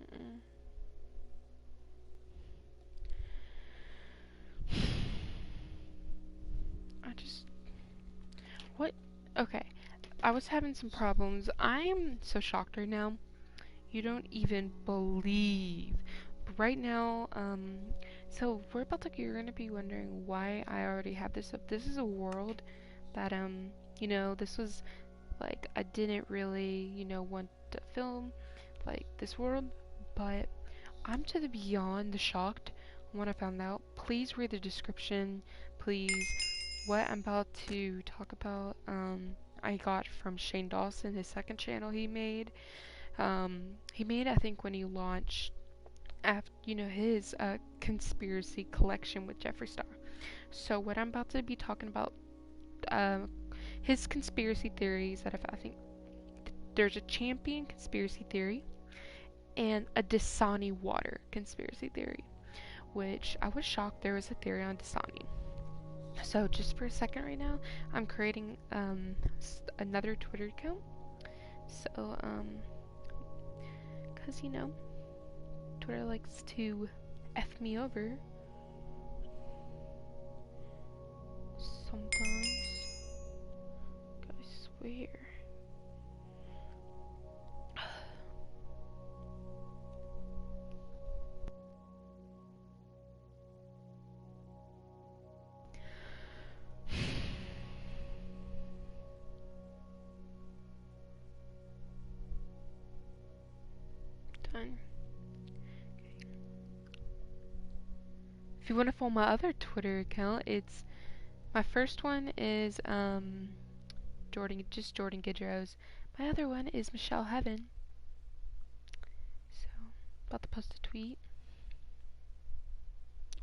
Mm-mm. I just what? Okay, I was having some problems. I'm so shocked right now. You don't even believe. But right now, so we're about to, you're gonna be wondering why I already have this up. This is a world that, this was like, I didn't really, want to film, like, this world, but I'm to the beyond the shocked when I found out. Please read the description, please. What I'm about to talk about, I got from Shane Dawson, his second channel he made, I think, when he launched, after, his conspiracy collection with Jeffree Star. So what I'm about to be talking about, uh, his conspiracy theories that I think there's a champion conspiracy theory and a Dasani water conspiracy theory, which I was shocked there was a theory on Dasani. So just for a second right now, I'm creating another Twitter account. So cause Twitter likes to f me over sometimes. I swear. Done. If you want to follow my other Twitter account, it's my first one is Jordan Gidros. My other one is Michelle Heaven. So about to post a tweet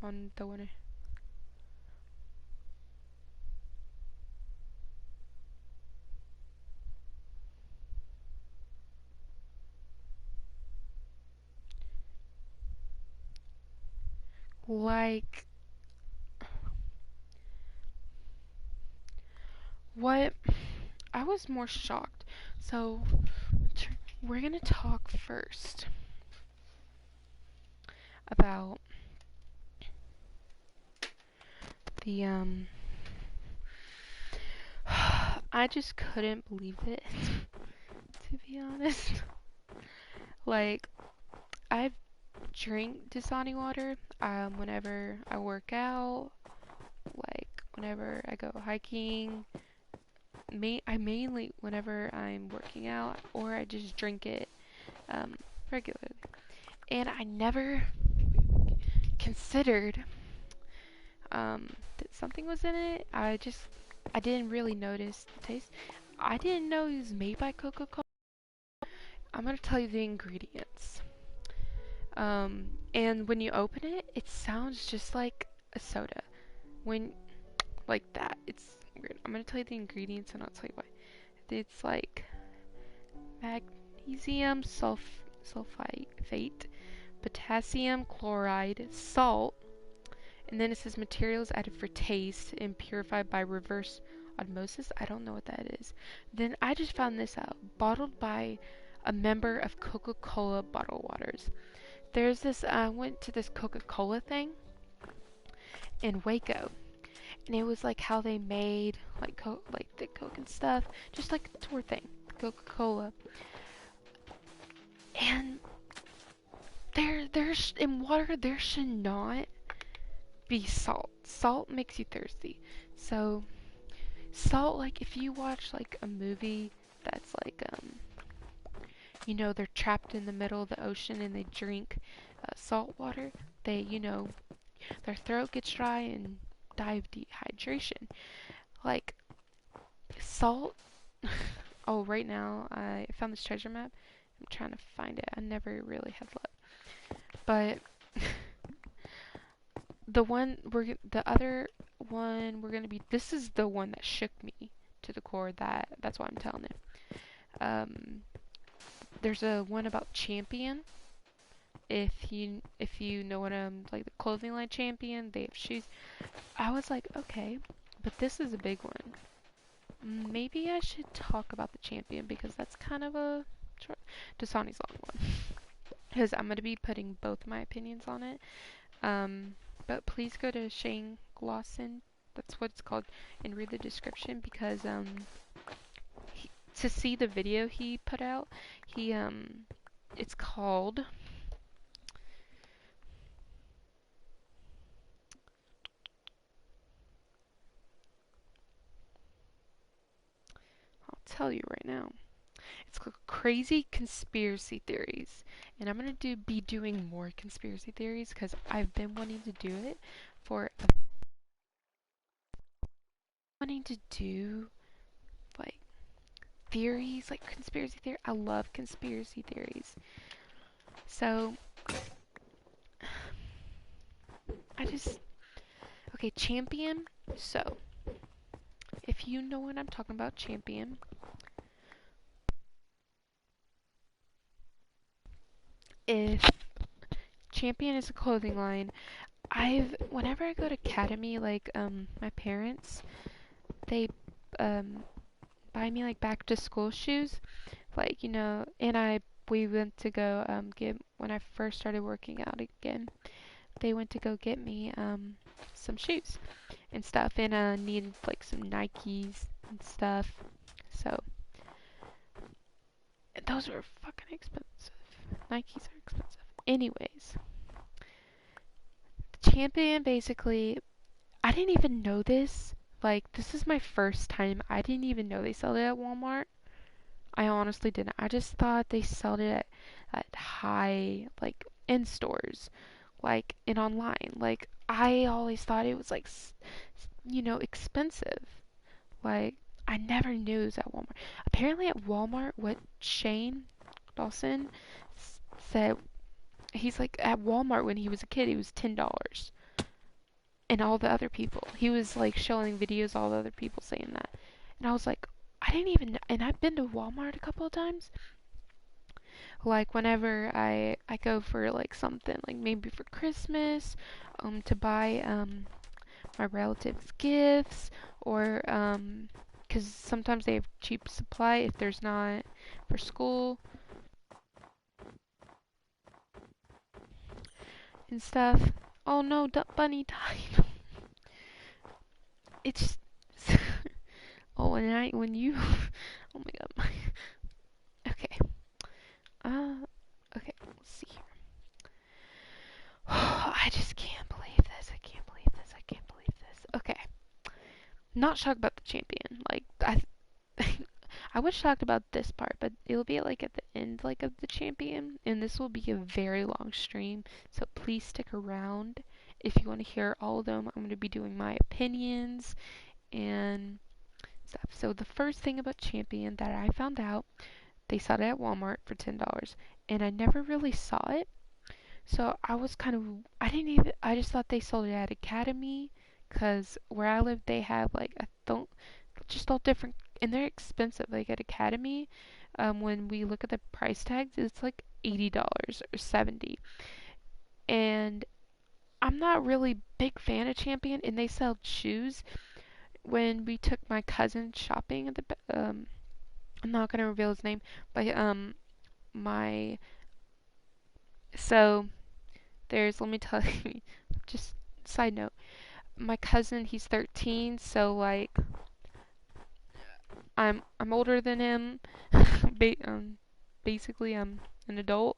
on the winner. Like, what? I was more shocked. So we're gonna talk first about the I just couldn't believe it, to be honest. Like, I've drink Dasani water whenever I work out, like whenever I go hiking. I mainly whenever I'm working out, or I just drink it um, regularly. And I never considered that something was in it. I didn't really notice the taste. I didn't know it was made by Coca-Cola. I'm gonna tell you the ingredients. And when you open it, it sounds just like a soda. When like that, it's weird. I'm gonna tell you the ingredients and I'll tell you why. It's like magnesium sulfate, potassium chloride, salt, and then it says materials added for taste and purified by reverse osmosis. I don't know what that is. Then I just found this out. Bottled by a member of Coca-Cola Bottled Waters. There's this, I went to this Coca-Cola thing in Waco, and it was like how they made like the Coke and stuff, just like the tour thing, Coca-Cola. And there's in water there should not be salt. Salt makes you thirsty. So salt, like if you watch like a movie that's like they're trapped in the middle of the ocean and they drink salt water, they their throat gets dry and die of dehydration. Like salt. Oh, right now I found this treasure map. I'm trying to find it. I never really had luck. But the other one we're gonna be. This is the one that shook me to the core. That's why I'm telling it. Um, there's a one about Champion. If you know what like the clothing line Champion, they have shoes. I was like, okay, but this is a big one. Maybe I should talk about the Champion because that's kind of a short. Dasani's long one. because I'm gonna be putting both my opinions on it. Um, but please go to Shane Glosson, that's what it's called, and read the description because to see the video he put out, he it's called I'll tell you right now. It's called Crazy Conspiracy Theories. And I'm going to be doing more conspiracy theories because I've been wanting to do it for wanting to do like theories, like conspiracy theory. I love conspiracy theories. So I just okay, Champion. So if you know what I'm talking about, Champion. If Champion is a clothing line, whenever I go to Academy, like my parents, they um buy me like back to school shoes, like and we went to go get when I first started working out again. They went to go get me some shoes and stuff, and needed like some Nikes and stuff. So those were fucking expensive. Nikes are expensive. Anyways, Champion basically, I didn't even know this. Like, this is my first time. I didn't even know they sell it at Walmart. I honestly didn't. I just thought they sold it at high, like, in stores, like, and online. Like, I always thought it was, like, expensive. Like, I never knew it was at Walmart. Apparently, at Walmart, what Shane Dawson said, he's like, at Walmart when he was a kid, he was $10. And all the other people. He was like showing videos, all the other people saying that. And I was like, I didn't even know. And I've been to Walmart a couple of times. Like whenever I go for like something, like maybe for Christmas, to buy my relatives gifts, or 'cause sometimes they have cheap supply if there's not for school and stuff. Oh no, bunny died. It's oh, when you oh my god. Okay. Uh, okay, let's see here. I just can't believe this. I can't believe this. I can't believe this. Okay. Not shocked about the champion. Like, I was shocked about this part, but it'll be like at the end, like, of the champion, and this will be a very long stream, so please stick around if you want to hear all of them. I'm going to be doing my opinions and stuff. So the first thing about champion that I found out, they sold it at Walmart for $10, and I never really saw it. So I was kind of, I just thought they sold it at Academy, because where I live, they have like, I don't, just all different, and they're expensive. Like at Academy, when we look at the price tags, it's like $80 or 70. And I'm not really big fan of Champion, and they sell shoes. When we took my cousin shopping at I'm not gonna reveal his name, but my, so let me tell you, just side note, my cousin, he's 13, so like I'm older than him. Basically I'm an adult.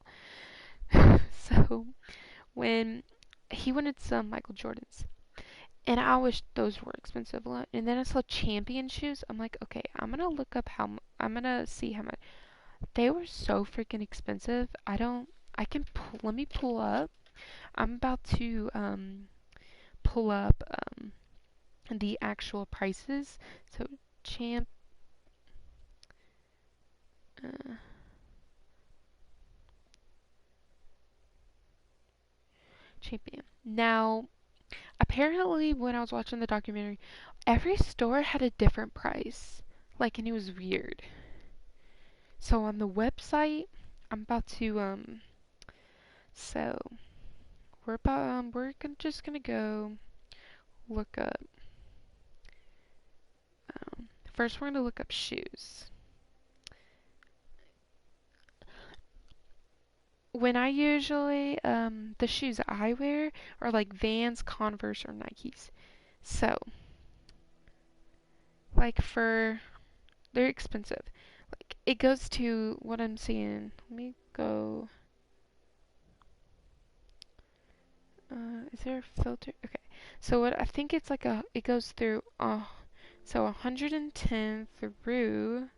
So when he wanted some Michael Jordans, and I wish those were expensive, and then I saw Champion shoes. I'm like, okay, I'm gonna look up I'm gonna see how much they were. So freaking expensive. I can let me pull up. I'm about to pull up the actual prices. So champ uh, champion. Now, apparently when I was watching the documentary, every store had a different price. Like, and it was weird. So on the website, I'm about to so just gonna go look up first we're gonna look up shoes. when I usually the shoes I wear are like Vans, Converse, or Nikes. So, like for they're expensive. Like it goes to what I'm seeing. Let me go. Is there a filter? Okay. So what I think it's like it goes through so 110 through.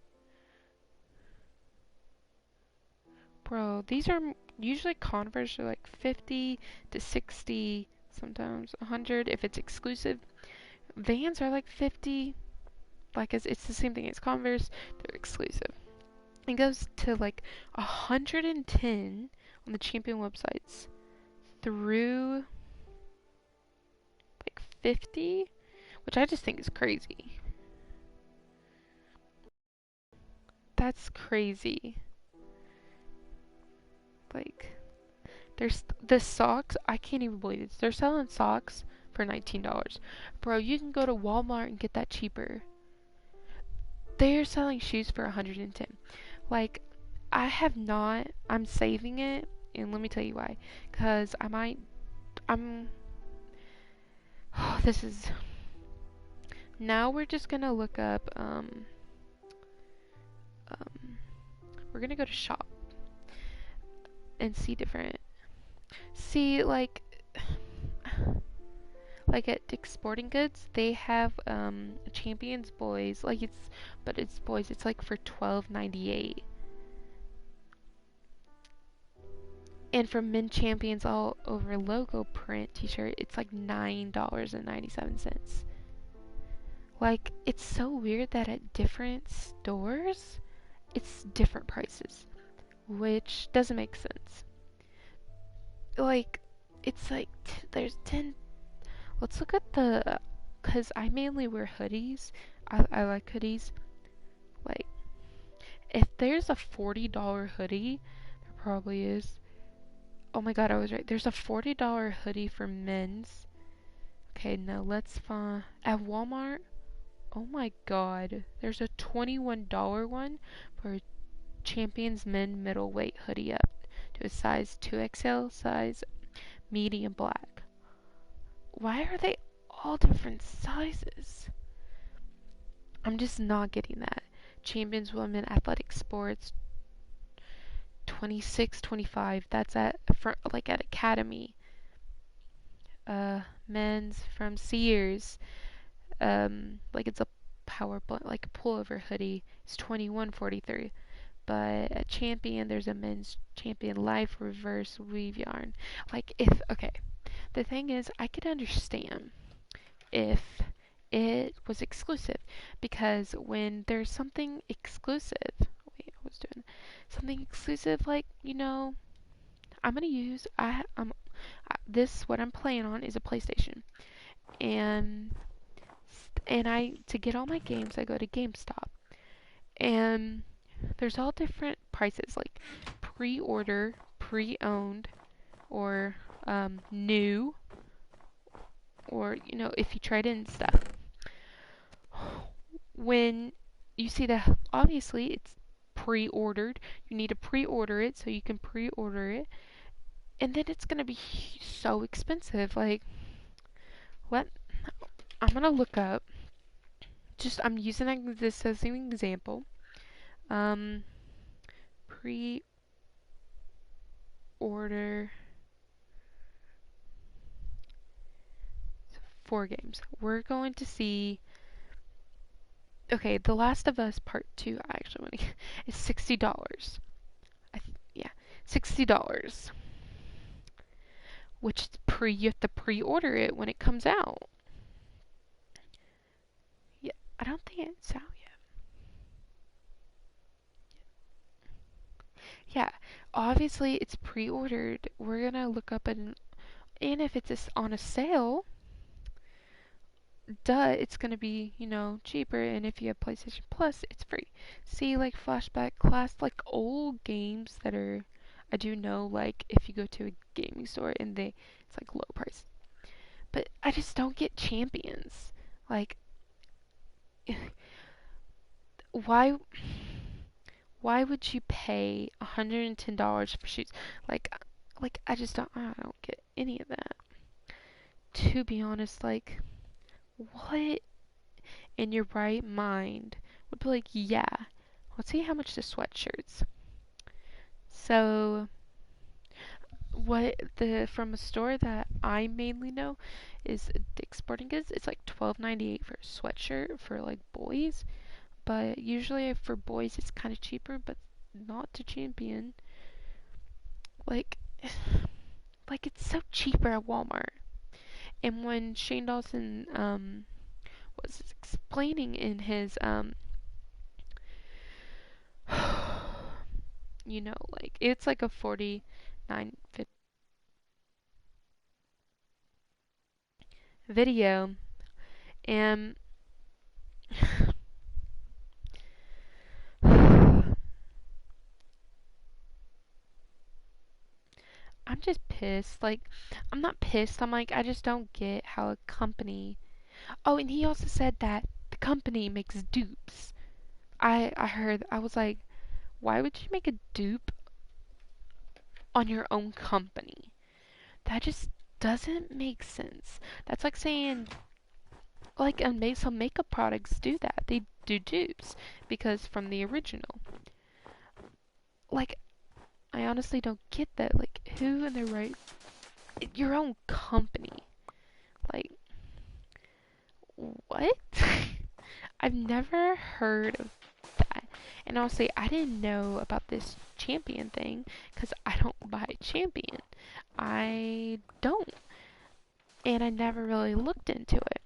Bro, these are usually Converse are like 50 to 60, sometimes 100 if it's exclusive. Vans are like 50, like it's the same thing as Converse, they're exclusive. It goes to like 110 on the Champion websites through like 50, which I just think is crazy. That's crazy. Like, there's the socks. I can't even believe it. They're selling socks for $19. Bro, you can go to Walmart and get that cheaper. They're selling shoes for 110. Like, I have not. I'm saving it, and let me tell you why. Cause I might. I'm. This is. Now we're just gonna look up. Um. We're gonna go to shop and see different. See, like at Dick's Sporting Goods, they have Champions boys. Like but it's boys. It's like for $12.98. And for men Champions all over logo print T-shirt, it's like $9.97. Like it's so weird that at different stores, it's different prices, which doesn't make sense. Like it's like there's 10. Let's look at cause I mainly wear hoodies. I like hoodies. Like if there's a $40 hoodie, there probably is. Oh my god, I was right. There's a $40 hoodie for men's. Okay, now let's find at Walmart. Oh my god, there's a $21 one for a Champions Men middleweight hoodie up to a size 2XL, size medium black. Why are they all different sizes? I'm just not getting that. Champions Women Athletic Sports 26, 25. That's at for like at Academy. Men's from Sears. Like it's a like a pullover hoodie. It's 21.43. But at Champion, there's a men's Champion Life reverse weave yarn. Like if okay, the thing is, I could understand if it was exclusive because when there's something exclusive, wait, I was doing something exclusive like I'm gonna use this what I'm playing on is a PlayStation and I to get all my games I go to GameStop and there's all different prices like pre-order, pre-owned, or new, or if you trade in stuff. When you see that obviously it's pre-ordered, you need to pre-order it so you can pre-order it, and then it's gonna be so expensive. Like what? I'm gonna look up. Just I'm using this as an example. Um, pre-order 4 games. We're going to see. Okay, The Last of Us Part 2 actually is $60. Yeah, $60. Which you have to pre-order it when it comes out. Yeah, I don't think it's out yet. Yeah, obviously it's pre-ordered. We're gonna look up and if it's on a sale, duh, it's gonna be, cheaper. And if you have PlayStation Plus, it's free. See, like Flashback Class, like old games that are, I do know, like if you go to a gaming store and it's like low price. But I just don't get Champions. Like, why, why would you pay $110 for shoes? Like, I don't get any of that. To be honest, like, what in your right mind would be like, yeah, let's see how much the sweatshirts. So, what the from a store that I mainly know is Dick's Sporting Goods. It's like $12.98 for a sweatshirt for like boys, but usually for boys it's kind of cheaper, but not to Champion. Like, like it's so cheaper at Walmart. And when Shane Dawson was explaining in his like it's like a 49 video, and I'm just pissed. Like, I'm not pissed. I'm like, I just don't get how a company. Oh, and he also said that the company makes dupes. I heard. I was like, why would you make a dupe on your own company? That just doesn't make sense. That's like saying, like, some makeup products do that. They do dupes because from the original. Like, I honestly don't get that. Like, who in their right? Your own company. Like, what? I've never heard of that. And honestly, I didn't know about this Champion thing because I don't buy Champion. I don't. And I never really looked into it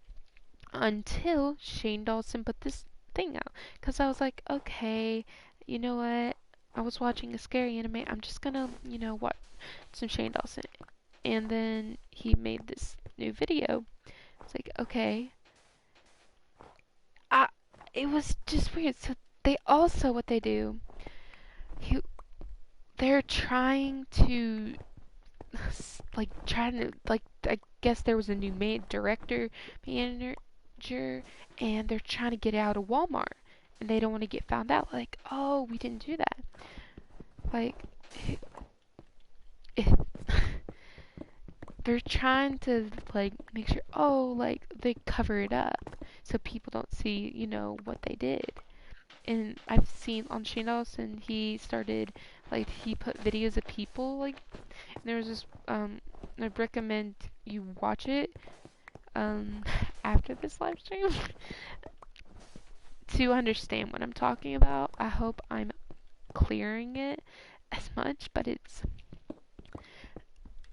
until Shane Dawson put this thing out. Because I was like, okay, you know what? I was watching a scary anime. I'm just gonna, watch some Shane Dawson. And then he made this new video. It's like, okay, I, it was just weird. So they also what they do, he, they're trying to trying to I guess there was a new director manager, and they're trying to get out of Walmart, and they don't want to get found out. Like, oh, we didn't do that. Like, they're trying to like make sure. Oh, like they cover it up so people don't see, what they did. And I've seen on Shane Dawson, he started like he put videos of people like. And there was this I'd recommend you watch it um after this live stream to understand what I'm talking about. I hope I'm clearing it as much, but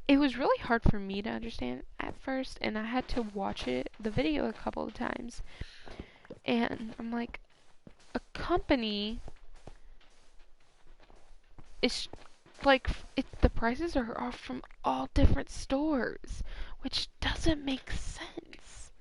it was really hard for me to understand at first, and I had to watch the video a couple of times. And I'm like, a company is like the prices are from all different stores, which doesn't make sense.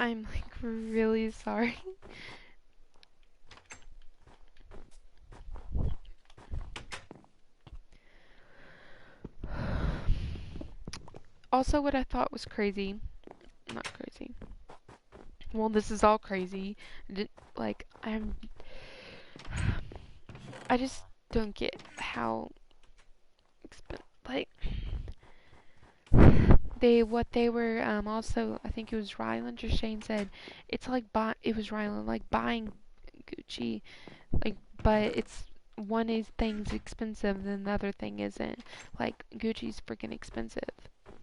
I'm like really sorry. Also, what I thought was crazy, not crazy. Well, this is all crazy. Like, I just don't get how like what they were also, I think it was Ryland or Shane said it's like it was Ryland, like buying Gucci, like, but it's one is thing's expensive then the other thing isn't. Like Gucci's freaking expensive.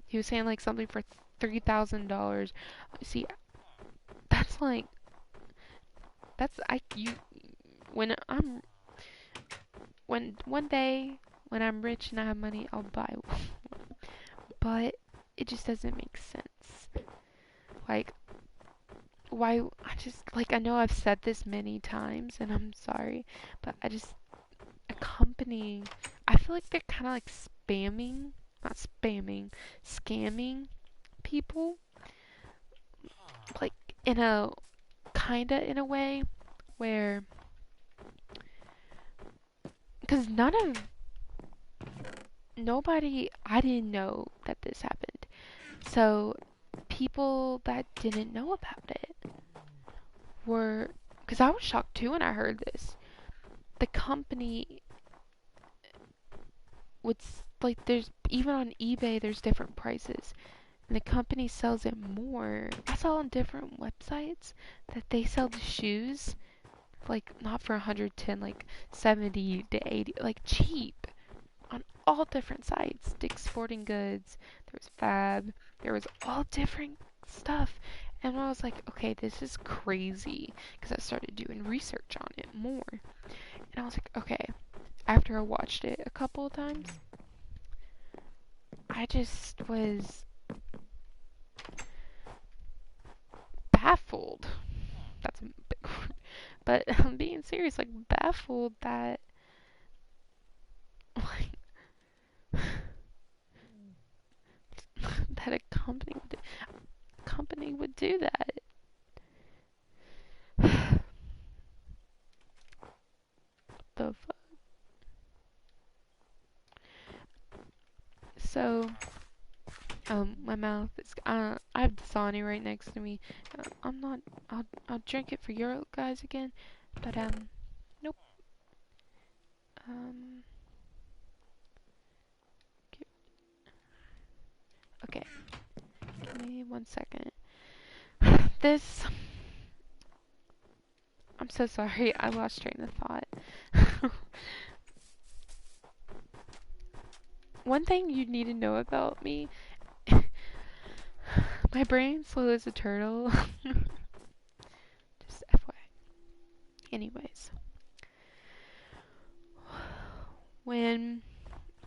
He was saying like something for $3,000. See, that's like that's I you when I'm when one day when I'm rich and I have money I'll buy one. But it just doesn't make sense. Like why I just like I know I've said this many times and I'm sorry, but I just a company I feel like they're kind of like spamming, not spamming, scamming people like in a kind of in a way where cuz nobody I didn't know that this happened. So people that didn't know about it were cuz I was shocked too when I heard this. The company would like there's even on eBay there's different prices and the company sells it more. I saw on different websites that they sell the shoes like not for 110 like 70 to 80 like cheap on all different sites. Dick's Sporting Goods, there was Fab, there was all different stuff. And I was like, okay, this is crazy because I started doing research on it more. And I was like, okay, after I watched it a couple of times, I just was baffled. That's a big word. But I'm being serious, like baffled that like that a company would do that. The fuck? So, my mouth is. I have Dasani right next to me. I'm not. I'll drink it for you guys again, but nope. Um, gi- okay. Give me 1 second. This. I'm so sorry. I lost train of thought. One thing you need to know about me, my brain's slow as a turtle. Just FYI. Anyways, when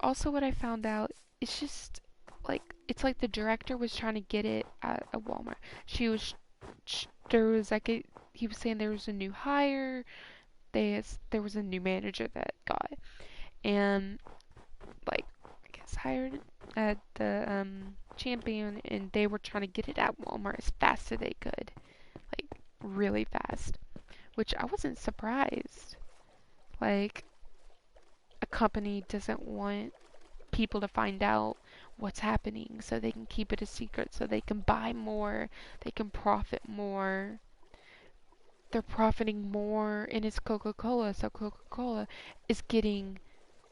also what I found out, it's just like it's like the director was trying to get it at a Walmart. She was there was like he was saying there was a new hire. There was a new manager that got and like I guess hired at the Champion, and they were trying to get it at Walmart as fast as they could, like really fast, which I wasn't surprised. Like a company doesn't want people to find out what's happening so they can keep it a secret so they can buy more, they can profit more. They're profiting more and it's Coca-Cola, so Coca-Cola is getting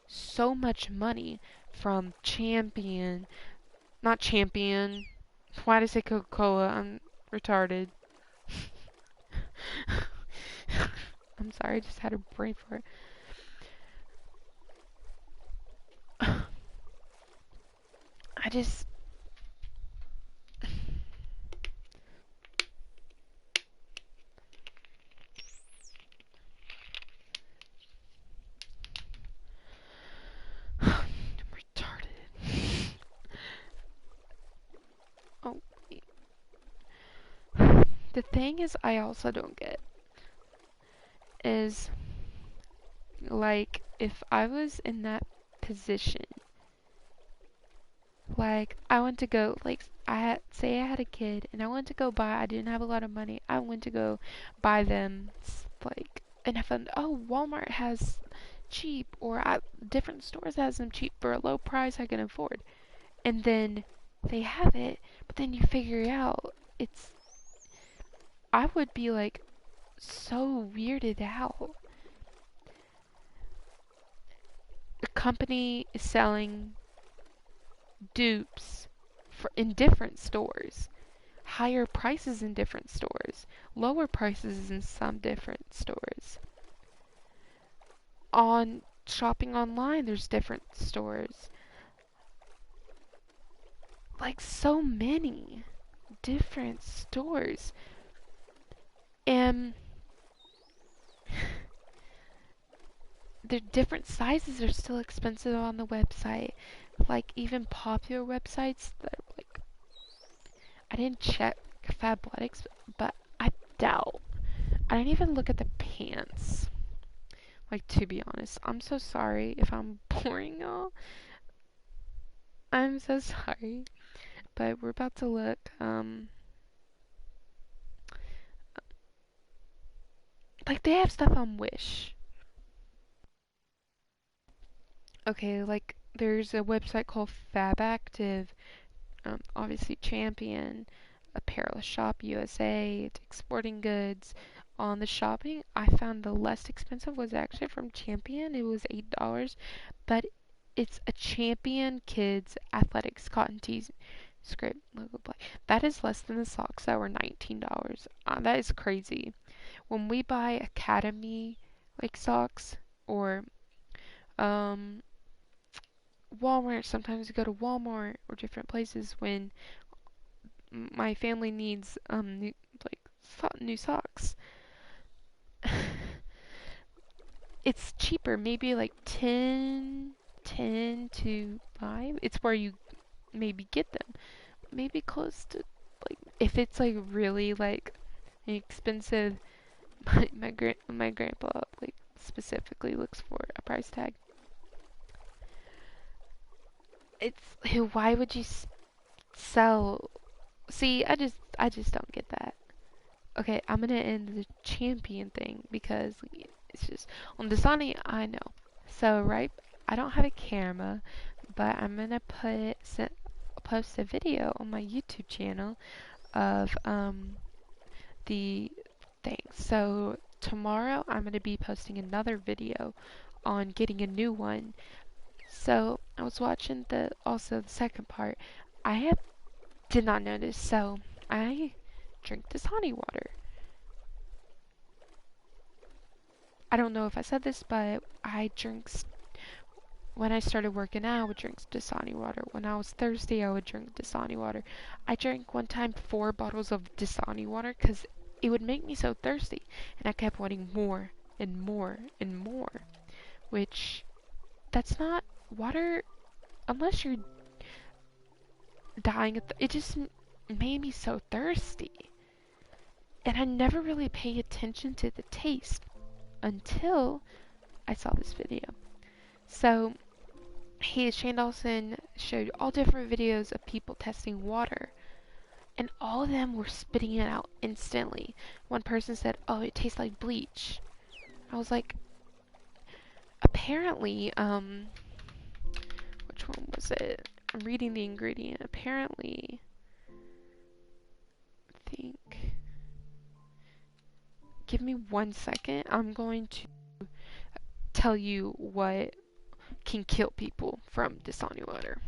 so much money from Champion, not Champion. Why did I say Coca-Cola? I'm retarded. I'm sorry, I just had a brain for it. I just I'm retarded. Oh, the thing is, I also don't get is like if I was in that position, like I went to go like I had say I had a kid and I went to go buy I didn't have a lot of money. I went to go buy them like and I found oh Walmart has cheap or different stores has them cheap for a low price I can afford. And then they have it, but then you figure out it's I would be like so weirded out. The company is selling dupes for in different stores, higher prices in different stores, lower prices in some different stores. On shopping online, there's different stores. Like so many different stores. And the different sizes are still expensive on the website. Like even popular websites that are like I didn't check Fabletics, but I doubt. I didn't even look at the pants. Like to be honest, I'm so sorry if I'm boring y'all. I'm so sorry, but we're about to look. Like they have stuff on Wish. Okay, like there's a website called Fabactive. Obviously Champion, Apparel Shop USA, Dick's Sporting Goods. On the shopping, I found the less expensive was actually from Champion. It was $8, but it's a Champion Kids Athletics cotton tee script logo black. That is less than the socks that were $19. That is crazy. When we buy Academy like socks or um Walmart, sometimes we go to Walmart or different places when my family needs new, like new socks. it's cheaper, maybe like 10 to 5. It's where you maybe get them. Maybe close to, like, if it's like really like expensive, my grandpa like specifically looks for a price tag. It's why would you sell? See, I just don't get that. Okay, I'm gonna end the champion thing because it's just on Dasani. I know. So right, I don't have a camera, but I'm gonna post a video on my YouTube channel of the thing. So tomorrow I'm gonna be posting another video on getting a new one. So I was watching the second part. Did not notice. So I drink Dasani water. I don't know if I said this, but when I started working out, I would drink Dasani water. When I was thirsty, I would drink Dasani water. I drank one time 4 bottles of Dasani water because it would make me so thirsty, and I kept wanting more and more and more. Which that's not water unless you're dying. It just made me so thirsty, and I never really paid attention to the taste until I saw this video. So Shane Dawson showed all different videos of people testing water, and all of them were spitting it out instantly. One person said, "Oh, it tastes like bleach." I was like, apparently, which one was it? I'm reading the ingredient. Apparently, I think. Give me 1 second. I'm going to tell you what can kill people from Dasani water.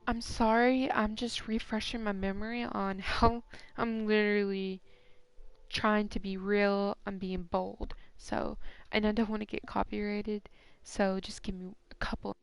I'm sorry, I'm just refreshing my memory on how I'm literally trying to be real. I'm being bold. So, and I don't want to get copyrighted. So just give me a couple.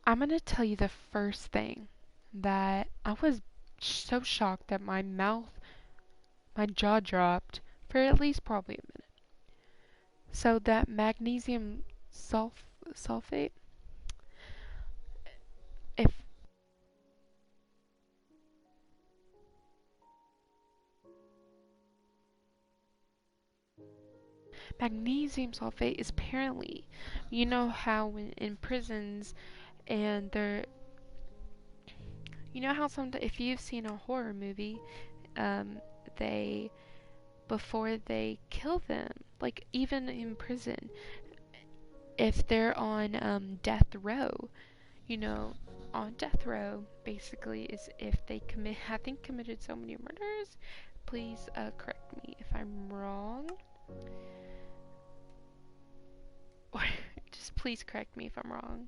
I'm gonna tell you the first thing that I was so shocked that my jaw dropped for at least probably a minute. So that magnesium sulfate, if magnesium sulfate is apparently, you know how in prisons and they're, you know how sometimes if you've seen a horror movie, um, they before they kill them, like even in prison, if they're on death row, you know, on death row basically is if they commit, I think committed so many murders. Please correct me if I'm wrong. Or just please correct me if I'm wrong.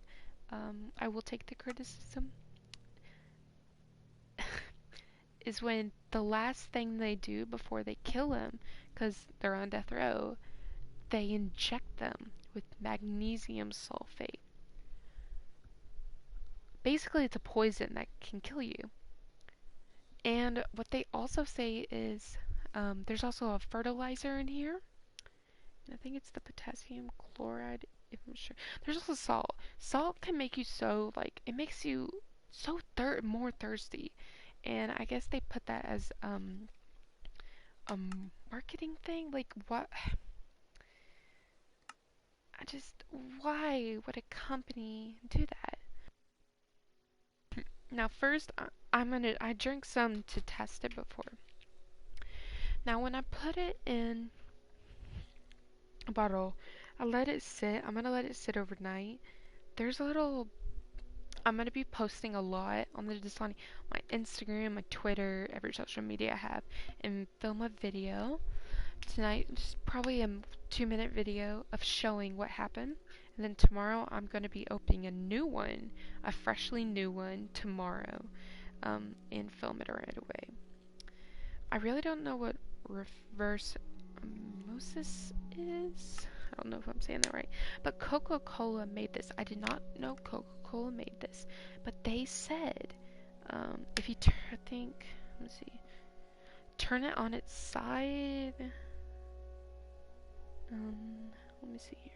I will take the criticism. Is when the last thing they do before they kill them, because they're on death row, they inject them with magnesium sulfate. Basically, it's a poison that can kill you. And what they also say is there's also a fertilizer in here. I think it's the potassium chloride, if I'm sure. There's also salt. Salt can make you so, like, it makes you so more thirsty. And I guess they put that as a marketing thing. Like, what? I just, why would a company do that? Now, first, I drink some to test it before. Now, when I put it in a bottle, I let it sit. I'm gonna let it sit overnight. There's a little. I'm gonna be posting a lot on this on my Instagram, my Twitter, every social media I have, and film a video tonight. Just probably a 2-minute video of showing what happened. And then tomorrow I'm gonna be opening a new one, a freshly new one tomorrow, and film it right away. I really don't know what reverse osmosis is. I don't know if I'm saying that right. But Coca-Cola made this. I did not know Coca-Cola made this. But they said, if you think, let me see, turn it on its side. Let me see here.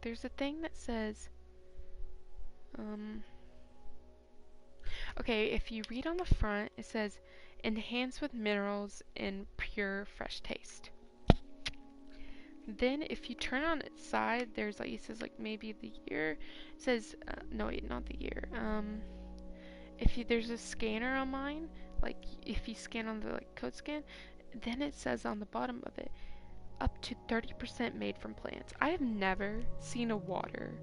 There's a thing that says, um, okay, if you read on the front, it says, enhanced with minerals and pure fresh taste. Then if you turn on its side, there's like, it says like maybe the year. It says, no wait, not the year. If you, there's a scanner on mine, like if you scan on the like code scan, then it says on the bottom of it, up to 30% made from plants. I have never seen a water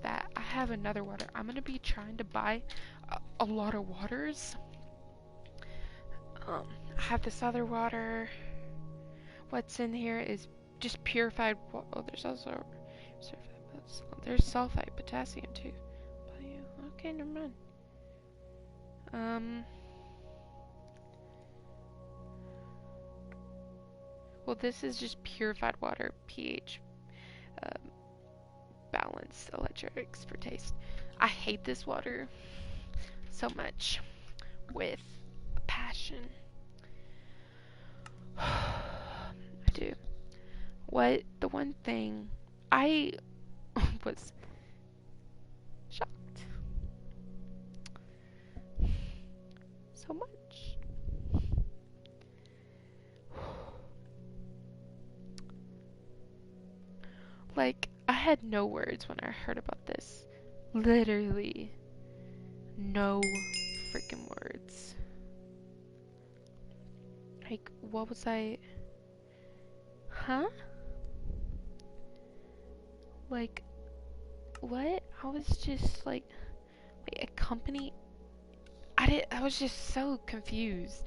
that I have another water. I'm gonna be trying to buy a lot of waters. I have this other water. What's in here is just purified water. Oh, there's also there's sulfite, potassium too. Okay, never mind. Well, this is just purified water, pH, um, balanced electrolytes for taste. I hate this water so much with passion. I do. The one thing I was shocked so much. Like, I had no words when I heard about this. Literally, no freaking words. Like, what was I? Huh? Like, what? I was just like, wait, a company? I was just so confused.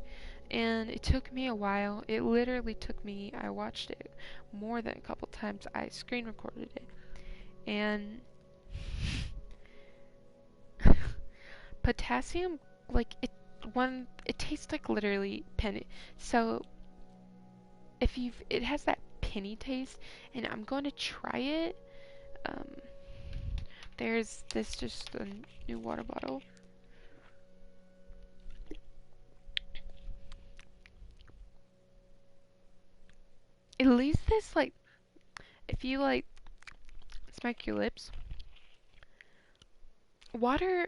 And it took me a while. It literally took me, I watched it more than a couple times. I screen recorded it. And potassium, like, it tastes like literally penny. So, it has that penny taste, and I'm going to try it. Um, there's this just a new water bottle. It leaves this, like, if you, like, smack your lips, water,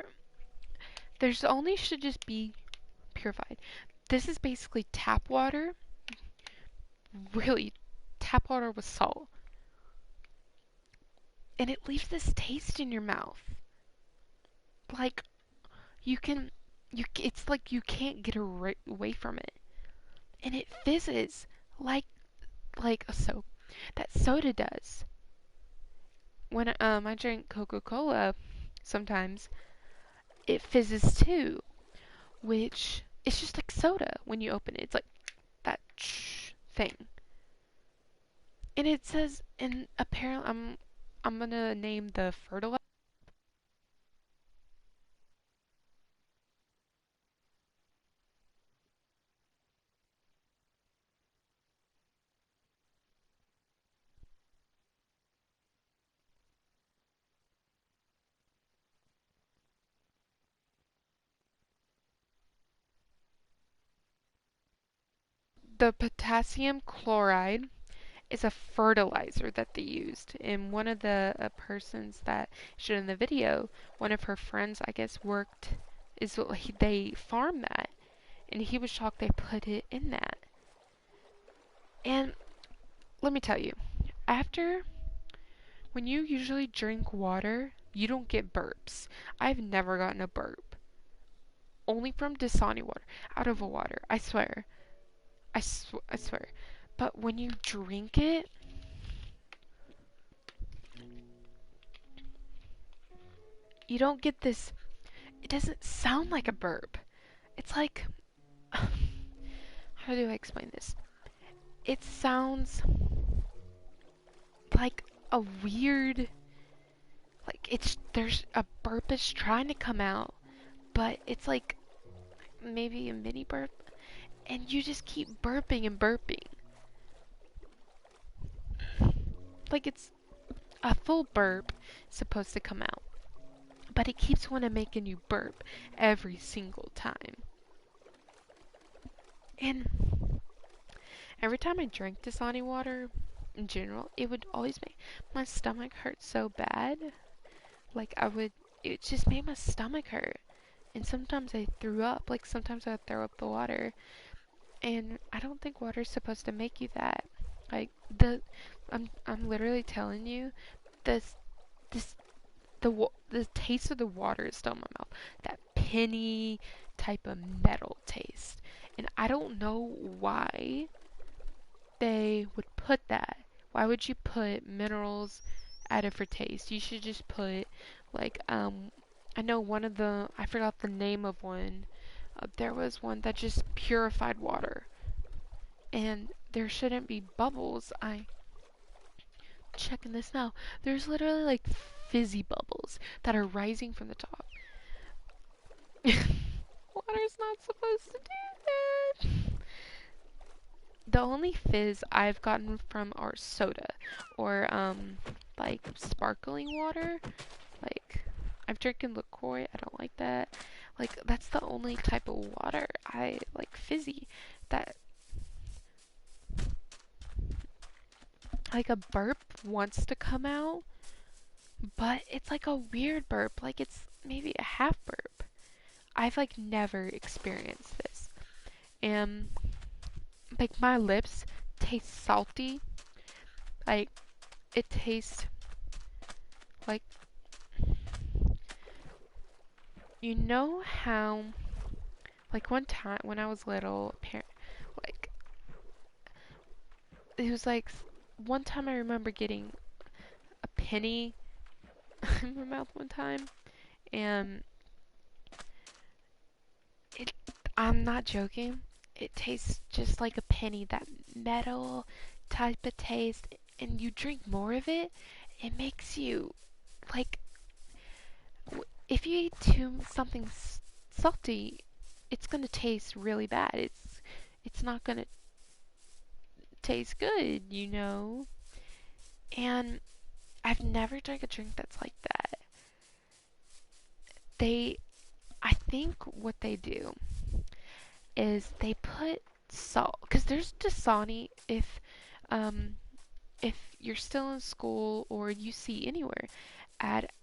there's only should just be purified. This is basically tap water, really, tap water with salt. And it leaves this taste in your mouth. Like, it's like you can't get away from it. And it fizzes like a soap. That soda does. When I drink Coca-Cola, sometimes it fizzes too, which it's just like soda when you open it. It's like that thing. And it says, and apparently I'm gonna name the fertilizer. The potassium chloride is a fertilizer that they used. And one of the persons that showed in the video, one of her friends, I guess, they farm that. And he was shocked they put it in that. And let me tell you, after, when you usually drink water, you don't get burps. I've never gotten a burp. Only from Dasani water, out of a water. I swear. I swear. But when you drink it, you don't get this. It doesn't sound like a burp. It's like, how do I explain this? It sounds like a weird, like there's a burp is trying to come out, but it's like maybe a mini burp, and you just keep burping and burping. Like it's a full burp supposed to come out, but it keeps on making you burp every single time. And every time I drank Dasani water, in general, it would always make my stomach hurt so bad. Like it just made my stomach hurt. And sometimes I threw up. Like sometimes I would throw up the water. And I don't think water's supposed to make you that. Like I'm literally telling you, this this the taste of the water is still in my mouth. That penny type of metal taste. And I don't know why they would put that. Why would you put minerals added for taste. You should just put like I know one of the I forgot the name of one. There was one that just purified water, and there shouldn't be bubbles. I checking this now. There's literally like fizzy bubbles that are rising from the top. Water's not supposed to do that. The only fizz I've gotten from are soda or like sparkling water. Like I've drinking LaCroix, I don't like that. Like that's the only type of water I like fizzy that like a burp wants to come out, but it's like a weird burp, like it's maybe a half burp. I've like never experienced this. And like my lips taste salty. Like it tastes like you know how like one time when I was little, like it was like one time I remember getting a penny in my mouth one time, and it I'm not joking. It tastes just like a penny, that metal type of taste, and you drink more of it, it makes you like if you eat too something salty, it's gonna taste really bad. It's not gonna taste good, you know. And I've never drank a drink that's like that. They, I think what they do is they put salt, because there's Dasani um, if you're still in school or you see anywhere,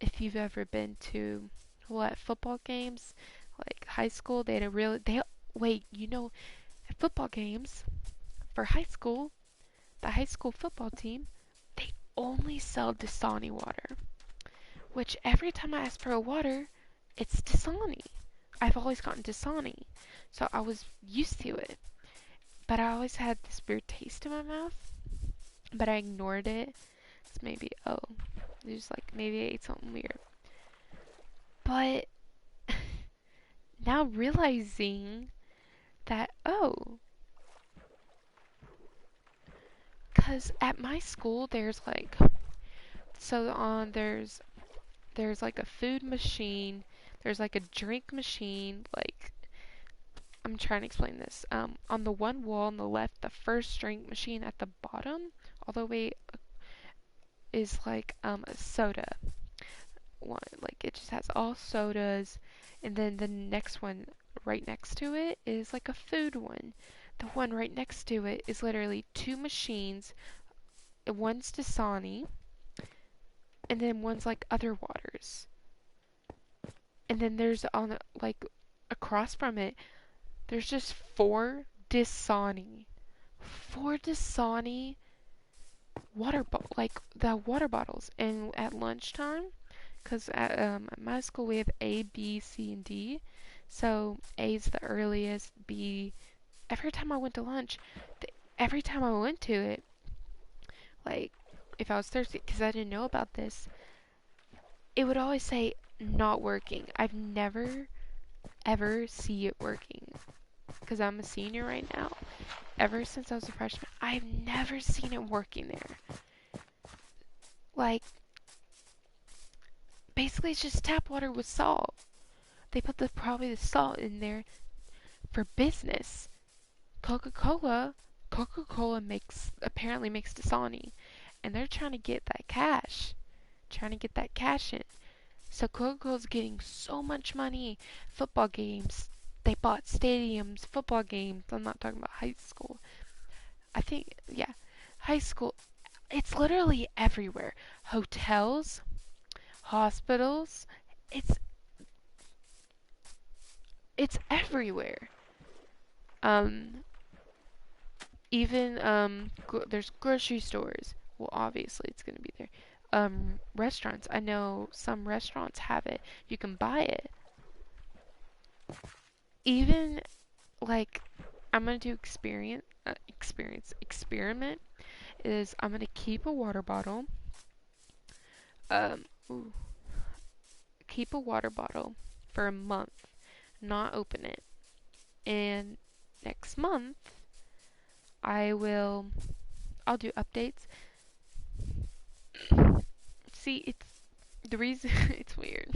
if you've ever been to what football games, like high school, wait, you know, at football games for high school, the high school football team, they only sell Dasani water. Which every time I ask for a water, it's Dasani. I've always gotten Dasani, so I was used to it. But I always had this weird taste in my mouth, but I ignored it. It's maybe, oh, there's like, maybe I ate something weird. But now realizing that, oh, because at my school there's like, there's like a food machine, there's like a drink machine, like, I'm trying to explain this. On the one wall on the left, the first drink machine at the bottom, all the way is like a soda one. Like it just has all sodas, and then the next one right next to it is like a food one. The one right next to it is literally two machines. One's Dasani, and then one's like other waters. And then there's on like across from it, there's just four Dasani like the water bottles. And at lunchtime, because at my school we have A, B, C, and D. So A is the earliest. B. Every time I went to lunch, every time I went to it, like if I was thirsty, because I didn't know about this, it would always say not working. I've never ever see it working because I'm a senior right now. Ever since I was a freshman, I've never seen it working there. Like, basically, it's just tap water with salt. They put probably the salt in there for business. Coca-Cola apparently makes Dasani, and they're trying to get that cash in. So Coca-Cola's getting so much money. Football games, they bought stadiums, football games. I'm not talking about high school. I think, yeah, high school. It's literally everywhere. Hotels, hospitals. It's it's everywhere. Um, even there's grocery stores. Well, obviously it's gonna be there. Restaurants. I know some restaurants have it. You can buy it. Even like I'm gonna do experiment is I'm gonna keep a water bottle Ooh, keep a water bottle for a month, not open it. And next month, I'll do updates. See, it's the reason it's weird.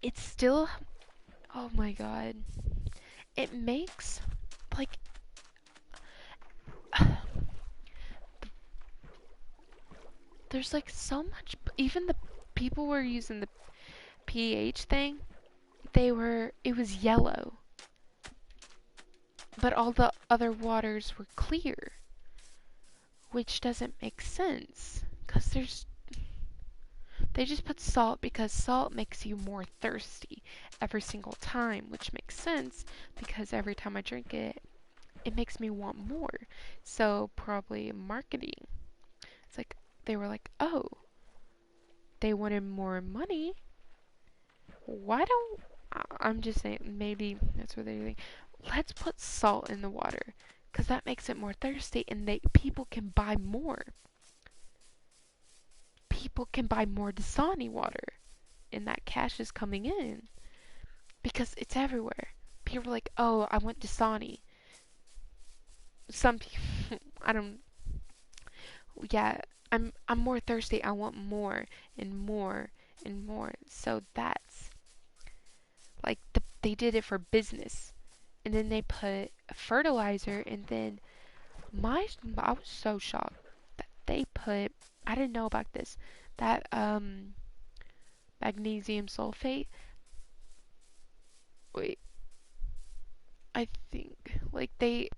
It's still, oh my god. It makes, like, there's like so much, even the people were using the pH thing, it was yellow. But all the other waters were clear, which doesn't make sense. Because they just put salt because salt makes you more thirsty every single time, which makes sense because every time I drink it, it makes me want more. So probably marketing. It's like they were like, oh, they wanted more money. Why don't I'm just saying maybe that's what they're doing. Let's put salt in the water because that makes it more thirsty, and people can buy more. People can buy more Dasani water, and that cash is coming in because it's everywhere. People are like, oh, I want Dasani. Some people, I don't. Yeah, I'm more thirsty. I want more and more and more. So that's like they did it for business, and then they put fertilizer, and then I was so shocked that they put. I didn't know about this. That magnesium sulfate. Wait, I think like they.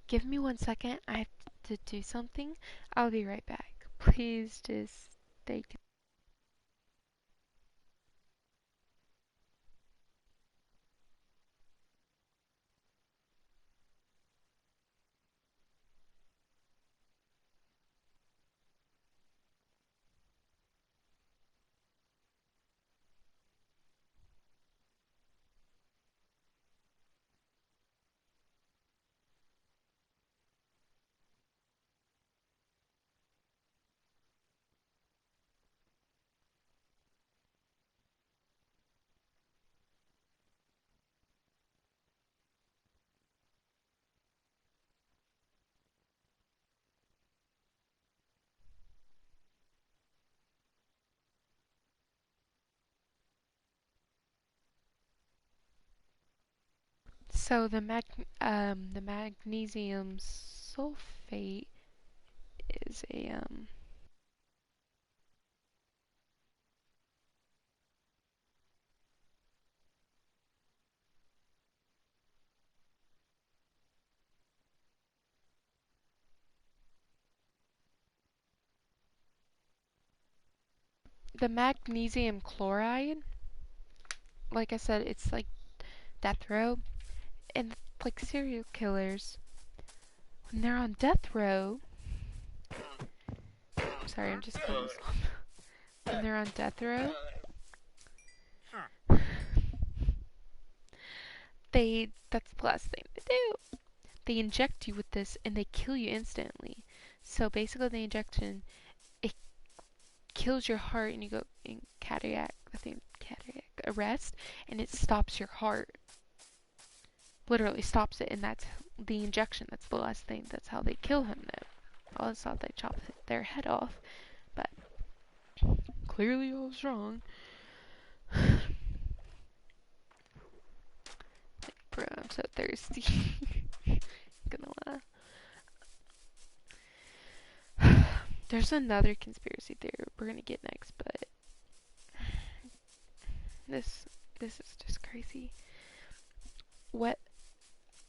Give me 1 second. I have to do something. I'll be right back. Please just stay tuned. So the magnesium sulfate is a the magnesium chloride. Like I said, it's like death row, and like serial killers when they're on death row. Sorry, I'm just cutting this off. When they're on death row, that's the last thing they do. They inject you with this and they kill you instantly. So basically the injection, it kills your heart and you go in cardiac arrest, and it stops your heart. Literally stops it, and that's the injection. That's the last thing. That's how they kill him though. I always thought they chopped their head off, but clearly I was wrong. Bro, I'm so thirsty. Gonna There's another conspiracy theory we're gonna get next, but this this is just crazy. What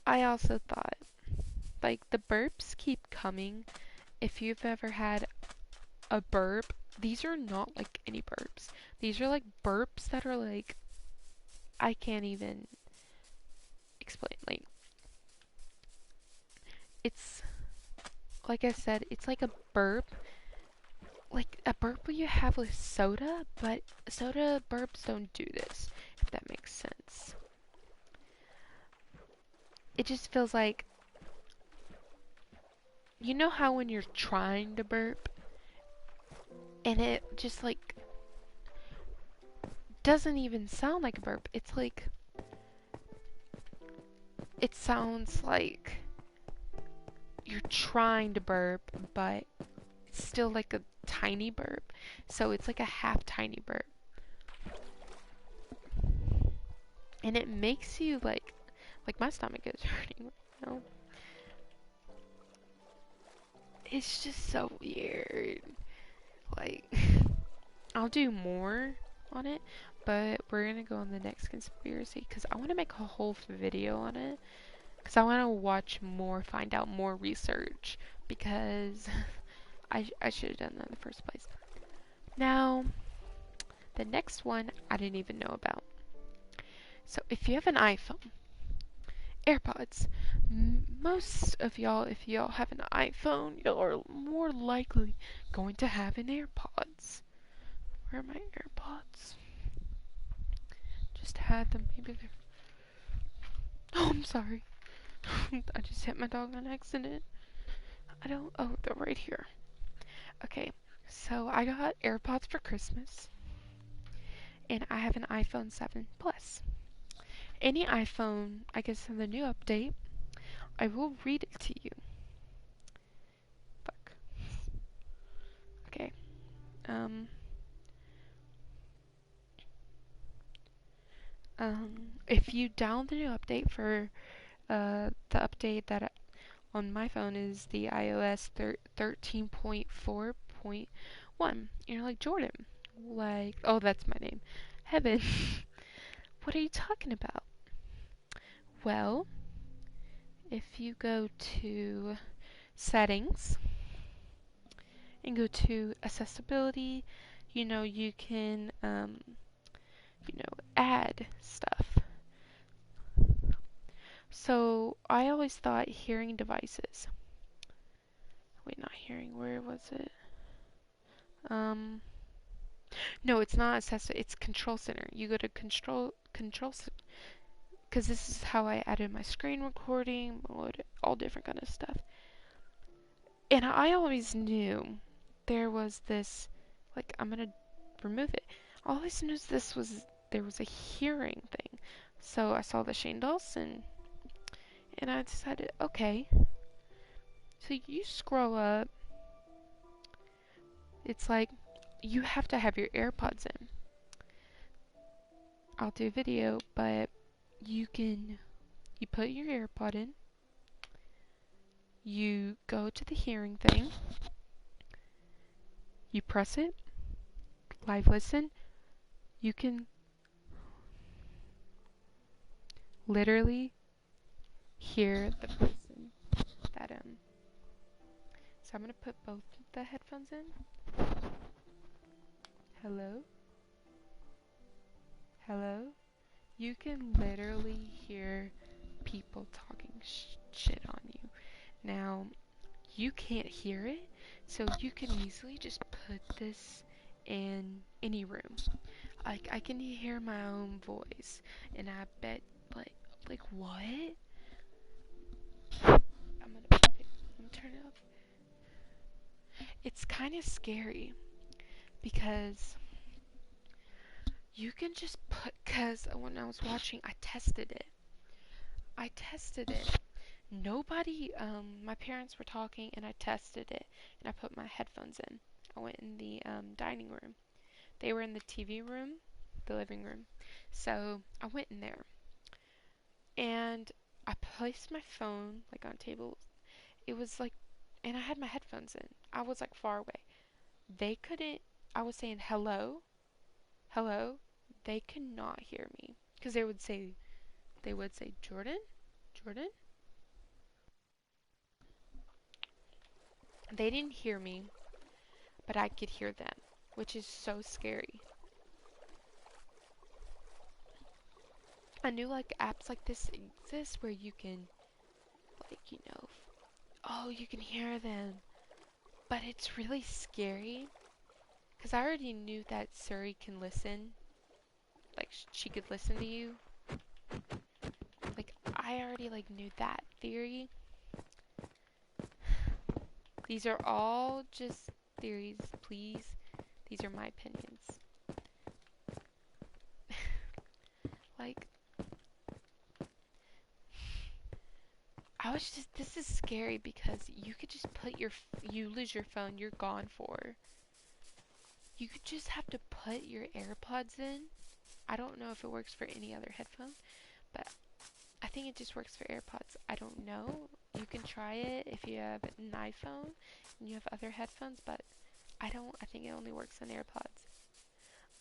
I also thought, like the burps keep coming. If you've ever had a burp, these are not like any burps. These are like burps that are like, I can't even explain. Like, it's like I said, it's like a burp, like a burp you have with soda, but soda burps don't do this, if that makes sense. It just feels like, you know how when you're trying to burp and it just like doesn't even sound like a burp. It's like, it sounds like you're trying to burp, but it's still like a tiny burp. So it's like a half tiny burp. And it makes you like my stomach is hurting right now. It's just so weird. Like, I'll do more on it, but we're gonna go on the next conspiracy because I want to make a whole video on it. Because I want to watch more, find out more research, because I should have done that in the first place. Now, the next one I didn't even know about. So if you have an iPhone, AirPods, most of y'all, if y'all have an iPhone, y'all are more likely going to have an AirPods. Where are my AirPods? Just had them, maybe they're... Oh, I'm sorry. I just hit my dog on accident. Oh, they're right here. Okay, so I got AirPods for Christmas, and I have an iPhone 7 Plus. Any iPhone, I guess in the new update, I will read it to you. Fuck. Okay. Um, if you download the new update for, the update that on my phone is the iOS 13.4.1. You're like, Jordan, like, oh, that's my name. Heaven, what are you talking about? Well, if you go to settings and go to accessibility, you can, add stuff. So I always thought hearing devices. Wait, not hearing. Where was it? No, it's not accessible. It's control center. You go to control because this is how I added my screen recording, all different kind of stuff. And I always knew there was this, like, I'm gonna remove it. I always knew there was a hearing thing. So I saw the Shane Dawson, and I decided, okay. So you scroll up, it's like, you have to have your AirPods in. I'll do a video, but you put your AirPod in, you go to the hearing thing, you press it, live listen, you can literally hear the person that, so I'm gonna put both the headphones in. Hello? Hello? You can literally hear people talking shit on you. Now, you can't hear it, so you can easily just put this in any room. Like, I can hear my own voice, and I bet, like, Like, what? I'm gonna turn it up. It's kind of scary because you can just put, because when I was watching, I tested it. Nobody, my parents were talking and I tested it and I put my headphones in. I went in the dining room. They were in the TV room, the living room. So I went in there and I placed my phone like on a table. It was like, and I had my headphones in. I was like far away. They couldn't, I was saying hello, hello. They could not hear me because they would say, Jordan, Jordan. They didn't hear me, but I could hear them, which is so scary. I knew like apps like this exist where you can like, oh, you can hear them. But it's really scary because I already knew that Suri can listen. Like she could listen to you. Like I already like knew that theory. These are all just theories, please. These are my opinions. Like this is scary because you could just you lose your phone, you're gone for. You could just have to put your AirPods in. I don't know if it works for any other headphone, but I think it just works for AirPods. I don't know. You can try it if you have an iPhone and you have other headphones, but I think it only works on AirPods.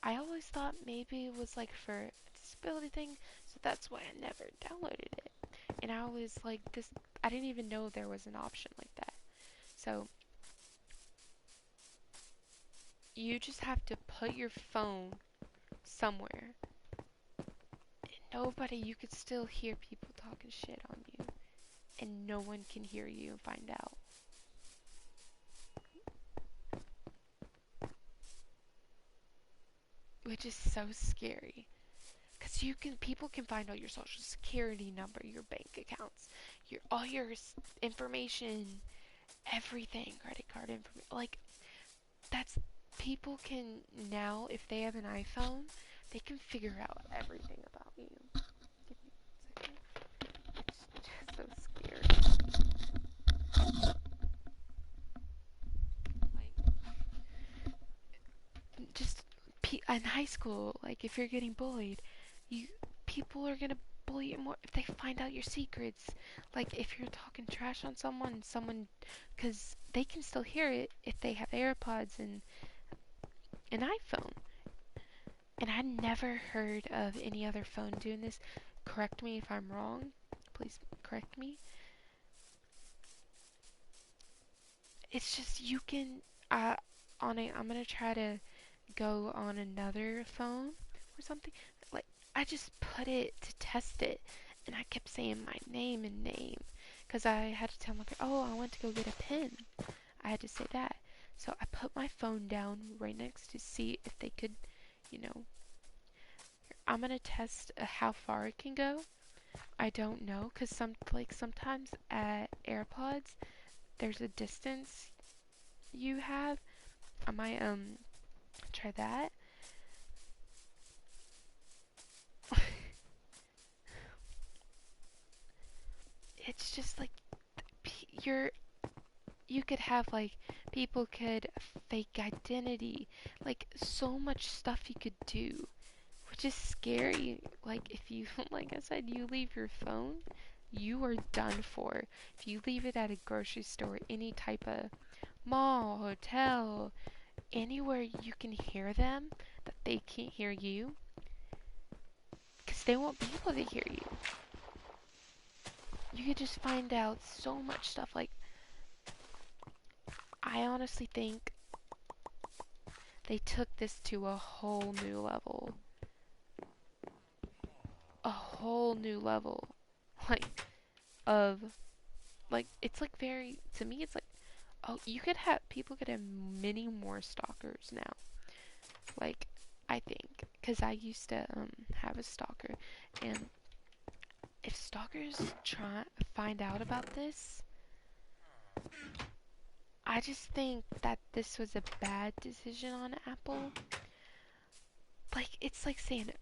I always thought maybe it was like for a disability thing, so that's why I never downloaded it. And I always like this, I didn't even know there was an option like that. So you just have to put your phone somewhere. Nobody, you could still hear people talking shit on you, and no one can hear you and find out. Which is so scary. Because people can find out your social security number, your bank accounts, all your information, everything, credit card information. Like, people can now, if they have an iPhone, they can figure out everything about you. Give me a second. It's just so scary. Like, just in high school, like if you're getting bullied, you people are gonna bully you more if they find out your secrets. Like if you're talking trash on someone, because they can still hear it if they have AirPods and an iPhone. And I never heard of any other phone doing this. Correct me if I'm wrong. Please correct me. It's just you can I'm gonna try to go on another phone or something. Like I just put it to test it, and I kept saying my name and name, cause I had to tell my parents, oh, I went to go get a pen. I had to say that. So I put my phone down right next to see if they could, you know. I'm gonna test how far it can go. I don't know, cause sometimes at AirPods there's a distance you have. I might try that. It's just like you're you could have like people could fake identity, like so much stuff you could do, which is scary. Like if you like I said, you leave your phone, you are done for. If you leave it at a grocery store, any type of mall, hotel, anywhere you can hear them that they can't hear you, because they won't be able to hear you. You could just find out so much stuff. Like I honestly think they took this to a whole new level. A whole new level. Like, of, like, it's like very, to me, it's like, oh, people could have many more stalkers now. Like, I think. Because I used to, have a stalker. And if stalkers try find out about this, I just think that this was a bad decision on Apple. Like, it's like saying,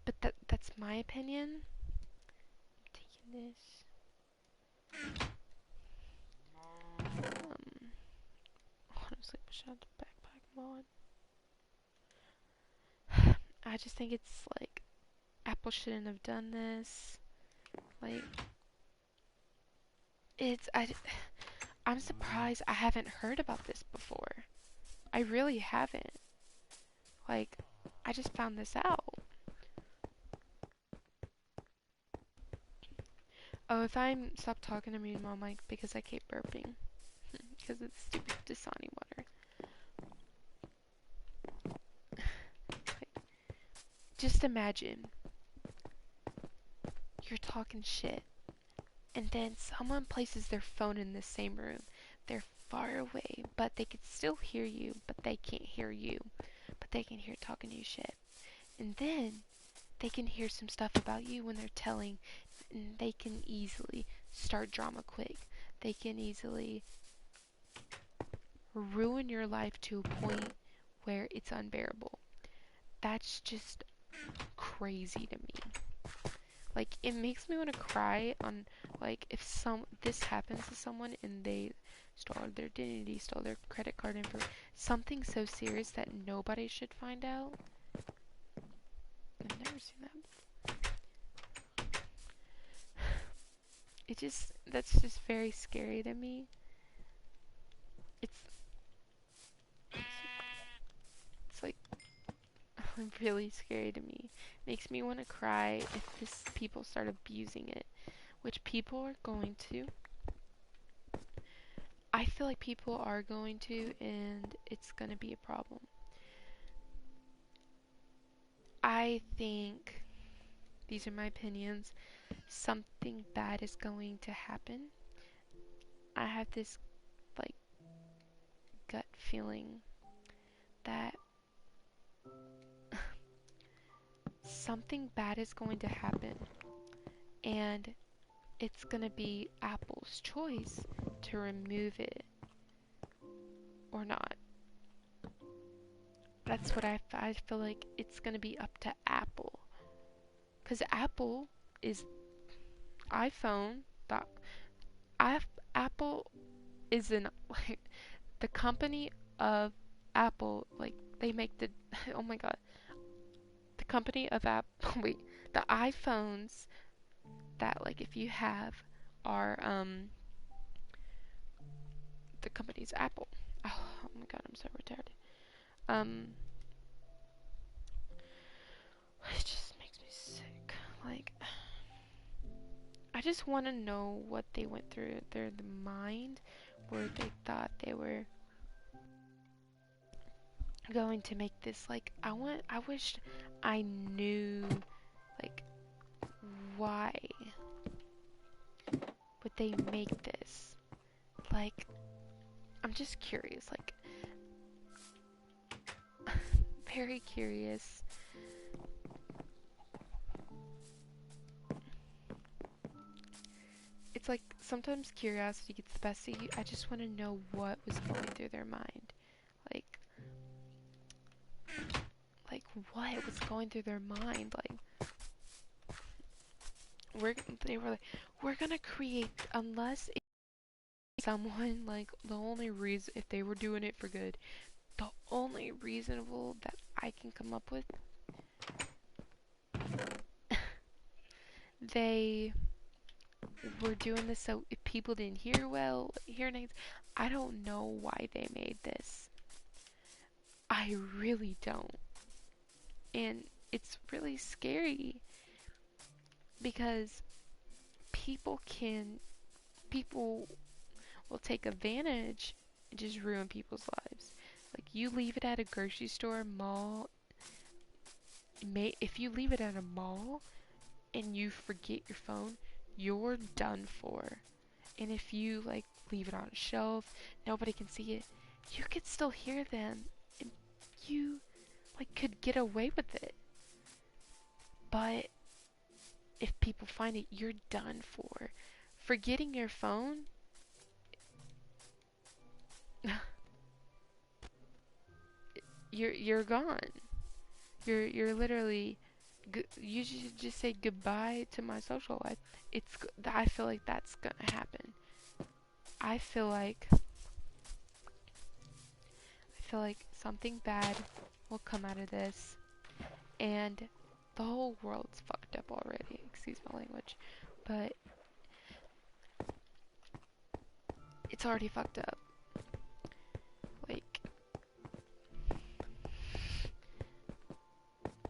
but that's my opinion. I'm taking this. Honestly, push out the backpack mod. I just think it's like Apple shouldn't have done this. Like, I'm surprised I haven't heard about this before. I really haven't. Like, I just found this out. Oh, if I stop talking, I'm muting my mic because I keep burping. Because of the stupid Dasani water. Like, just imagine you're talking shit, and then someone places their phone in the same room. They're far away, but they can still hear you, but they can't hear you. But they can hear talking to you shit. And then they can hear some stuff about you when they're telling, and they can easily start drama quick. They can easily ruin your life to a point where it's unbearable. That's just crazy to me. Like, it makes me want to cry on, like, if this happens to someone and they stole their identity, stole their credit card info, something so serious that nobody should find out. I've never seen that before. That's just very scary to me. It's like really scary to me. Makes me want to cry if people start abusing it, which people are going to. I feel like people are going to, and it's going to be a problem. I think, these are my opinions, something bad is going to happen. I have this, like, gut feeling that something bad is going to happen, and it's going to be Apple's choice to remove it or not. That's what I feel like it's going to be up to Apple. Because Apple is iPhone. Apple is like, the company of Apple. Like, they make the, oh my god. The company of Apple, wait, the iPhones that, like, if you have are, the company's Apple. Oh my god, I'm so retarded. It just makes me sick. Like, I just want to know what they went through their mind where they thought they were going to make this. Like, I wish I knew, like, why would they make this? Like, I'm just curious, like, very curious. It's like sometimes curiosity gets the best of you. I just want to know what was going through their mind. Like, what was going through their mind? Like, they were like, we're gonna create, unless someone, like, the only reason, if they were doing it for good, the only reasonable that I can come up with, they were doing this so if people didn't hear names. I don't know why they made this. I really don't. And it's really scary because people will take advantage and just ruin people's lives. Like, you leave it at a grocery store, mall, if you leave it at a mall and you forget your phone, you're done for. And if you, like, leave it on a shelf, nobody can see it, you could still hear them, and you, like, could get away with it. But if people find it, you're done for. Forgetting your phone, you're gone. You're literally you should just say goodbye to my social life. I feel like that's gonna happen. I feel like something bad will come out of this, and the whole world's fucked up already. Excuse my language, but it's already fucked up. Like,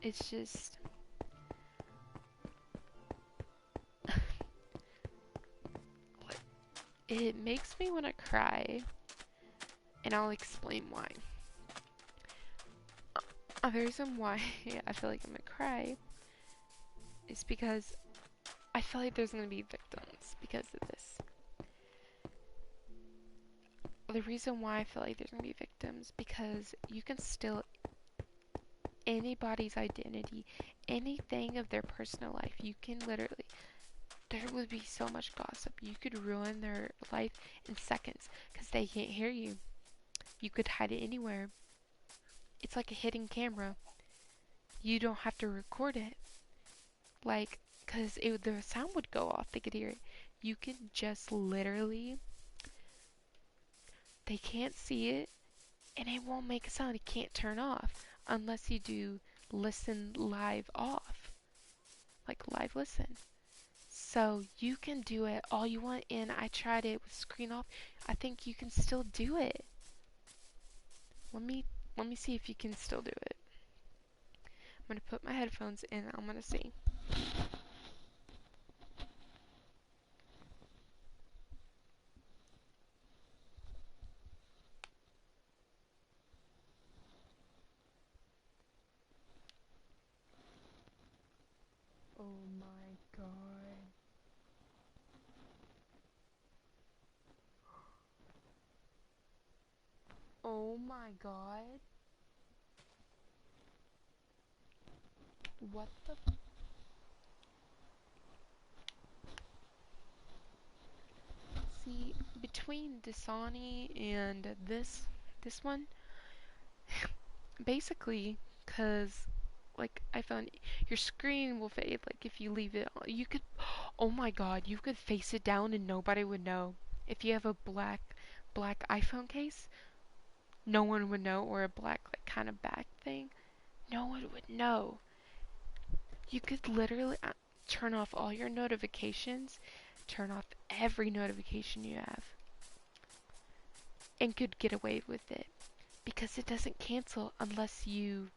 it's just it makes me want to cry, and I'll explain why. The reason why I feel like I'm gonna cry is because I feel like there's gonna be victims because of this. The reason why I feel like there's gonna be victims because you can steal anybody's identity, anything of their personal life. You can literally, there would be so much gossip. You could ruin their life in seconds because they can't hear you. You could hide it anywhere. It's like a hidden camera. You don't have to record it. Like, because the sound would go off. They could hear it. You could just literally, they can't see it and it won't make a sound. It can't turn off unless you do listen live off. Like live listen. So you can do it all you want, and I tried it with screen off. I think you can still do it. Let me see if you can still do it. I'm gonna put my headphones in. I'm gonna see. Oh my god. Oh my god. What the? See, between Dasani and this one, basically, cause like I found your screen will fade. Like if you leave it, you could. Oh my god, you could face it down and nobody would know. If you have a black iPhone case, no one would know, or a black like kind of back thing, no one would know. You could literally turn off all your notifications, turn off every notification you have, and could get away with it because it doesn't cancel unless you.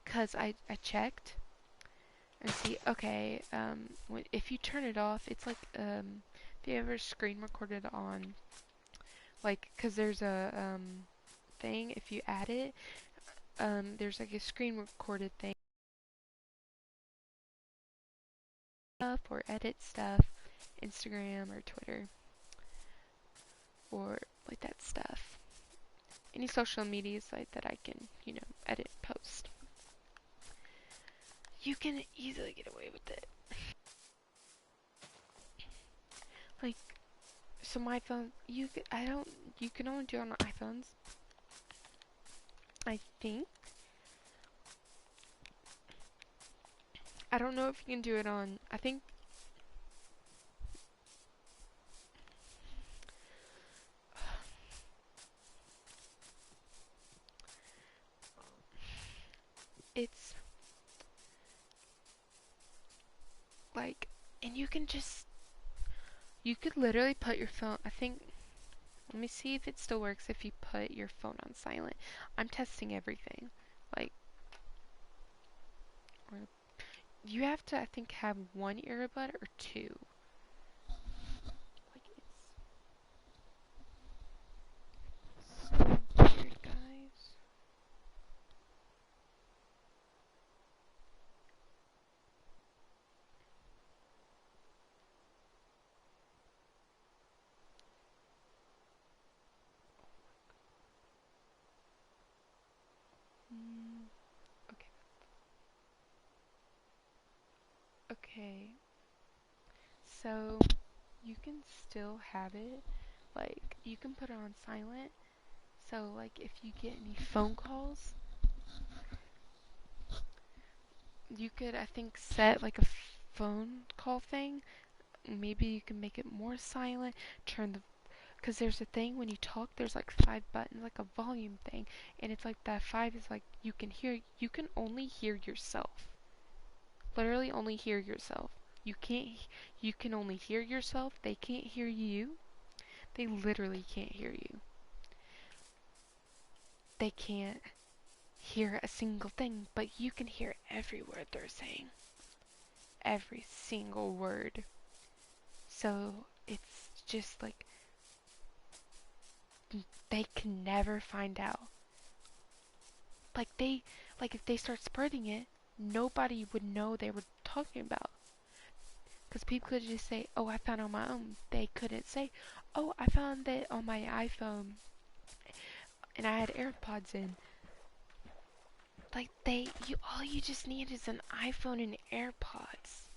Cause I checked and see. Okay, if you turn it off, it's like if you ever screen recorded on like, cause there's a thing if you add it, there's like a screen recorded thing stuff or edit stuff, Instagram or Twitter or like that stuff. Any social media site that I can, edit, post. You can easily get away with it. Like, so my phone, you can only do it on iPhones. I think. I don't know if you can do it on, I think, it's like, and you could literally put your phone, I think, let me see if it still works if you put your phone on silent. I'm testing everything. Like, you have to, I think, have one earbud or two. Like, it's so weird, guys. Okay. Okay. So you can still have it. Like, you can put it on silent. So, like, if you get any phone calls, you could, I think, set like a phone call thing. Maybe you can make it more silent. Turn the, because there's a thing when you talk, there's like 5 buttons, like a volume thing, and it's like that five is like you can only hear yourself. Literally only hear yourself. You can't, you can only hear yourself. They can't hear you. They literally can't hear you. They can't hear a single thing, but you can hear every word they're saying. Every single word. So it's just like they can never find out. Like if they start spreading it, nobody would know they were talking about. Because people could just say, "Oh, I found it on my own." They couldn't say, "Oh, I found it on my iPhone and I had AirPods in." Like all you just need is an iPhone and AirPods,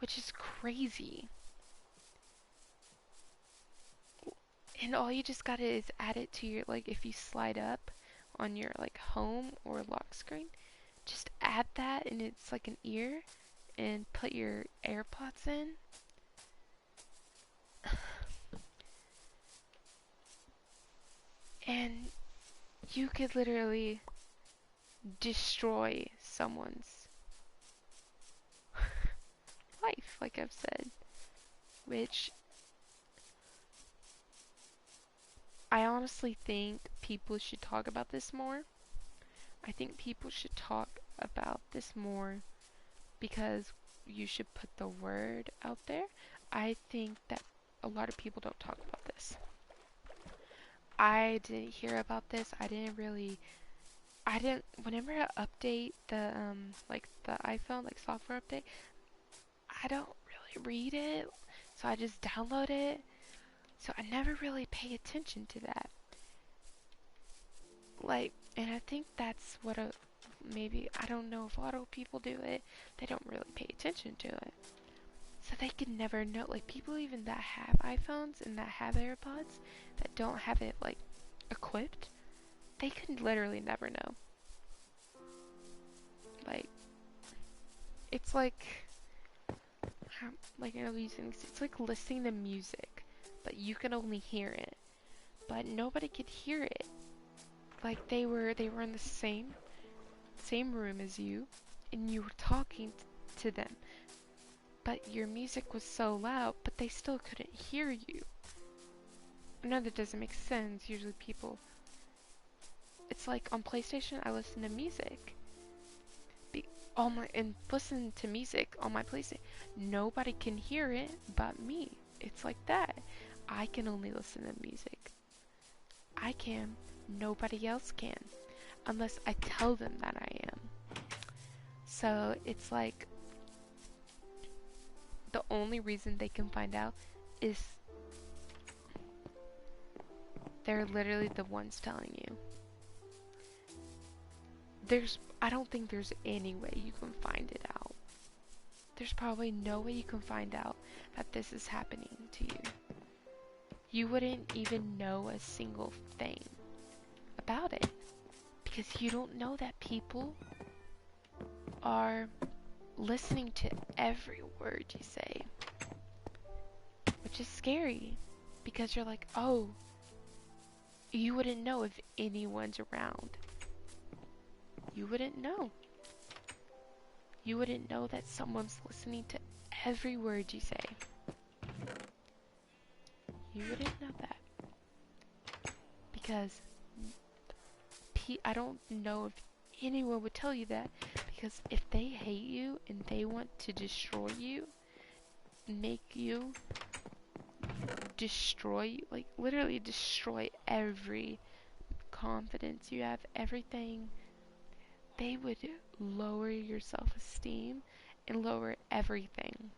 which is crazy. And all you just gotta is add it to your, like, if you slide up on your, like, home or lock screen, just add that and it's like an ear and put your AirPods in. And you could literally destroy someone's life, like I've said. Which I honestly think people should talk about this more. I think people should talk about this more because you should put the word out there. I think that a lot of people don't talk about this. I didn't hear about this. Whenever I update the, like the iPhone, like software update, I don't really read it. So I just download it. So I never really pay attention to that. Like, and I think that's what maybe, I don't know if a lot of people do it. They don't really pay attention to it. So they can never know, like people even that have iPhones and that have AirPods that don't have it like equipped, they could literally never know. Like, it's like it's like listening to music, but you can only hear it. But nobody could hear it. Like they were in the same room as you, and you were talking to them, but your music was so loud, but they still couldn't hear you. I know that doesn't make sense. Usually people, it's like on PlayStation, I listen to music. And listen to music on my PlayStation. Nobody can hear it but me. It's like that. I can only listen to music. I can. Nobody else can. Unless I tell them that I am. So it's like the only reason they can find out is they're literally the ones telling you. I don't think there's any way you can find it out. There's probably no way you can find out that this is happening to you. You wouldn't even know a single thing about it because you don't know that people are listening to every word you say, which is scary because you're like, oh, you wouldn't know if anyone's around. You wouldn't know. You wouldn't know that someone's listening to every word you say. You wouldn't know that. Because I don't know if anyone would tell you that. Because if they hate you and they want to destroy you, make you destroy, like literally destroy every confidence you have, everything, they would lower your self-esteem and lower everything.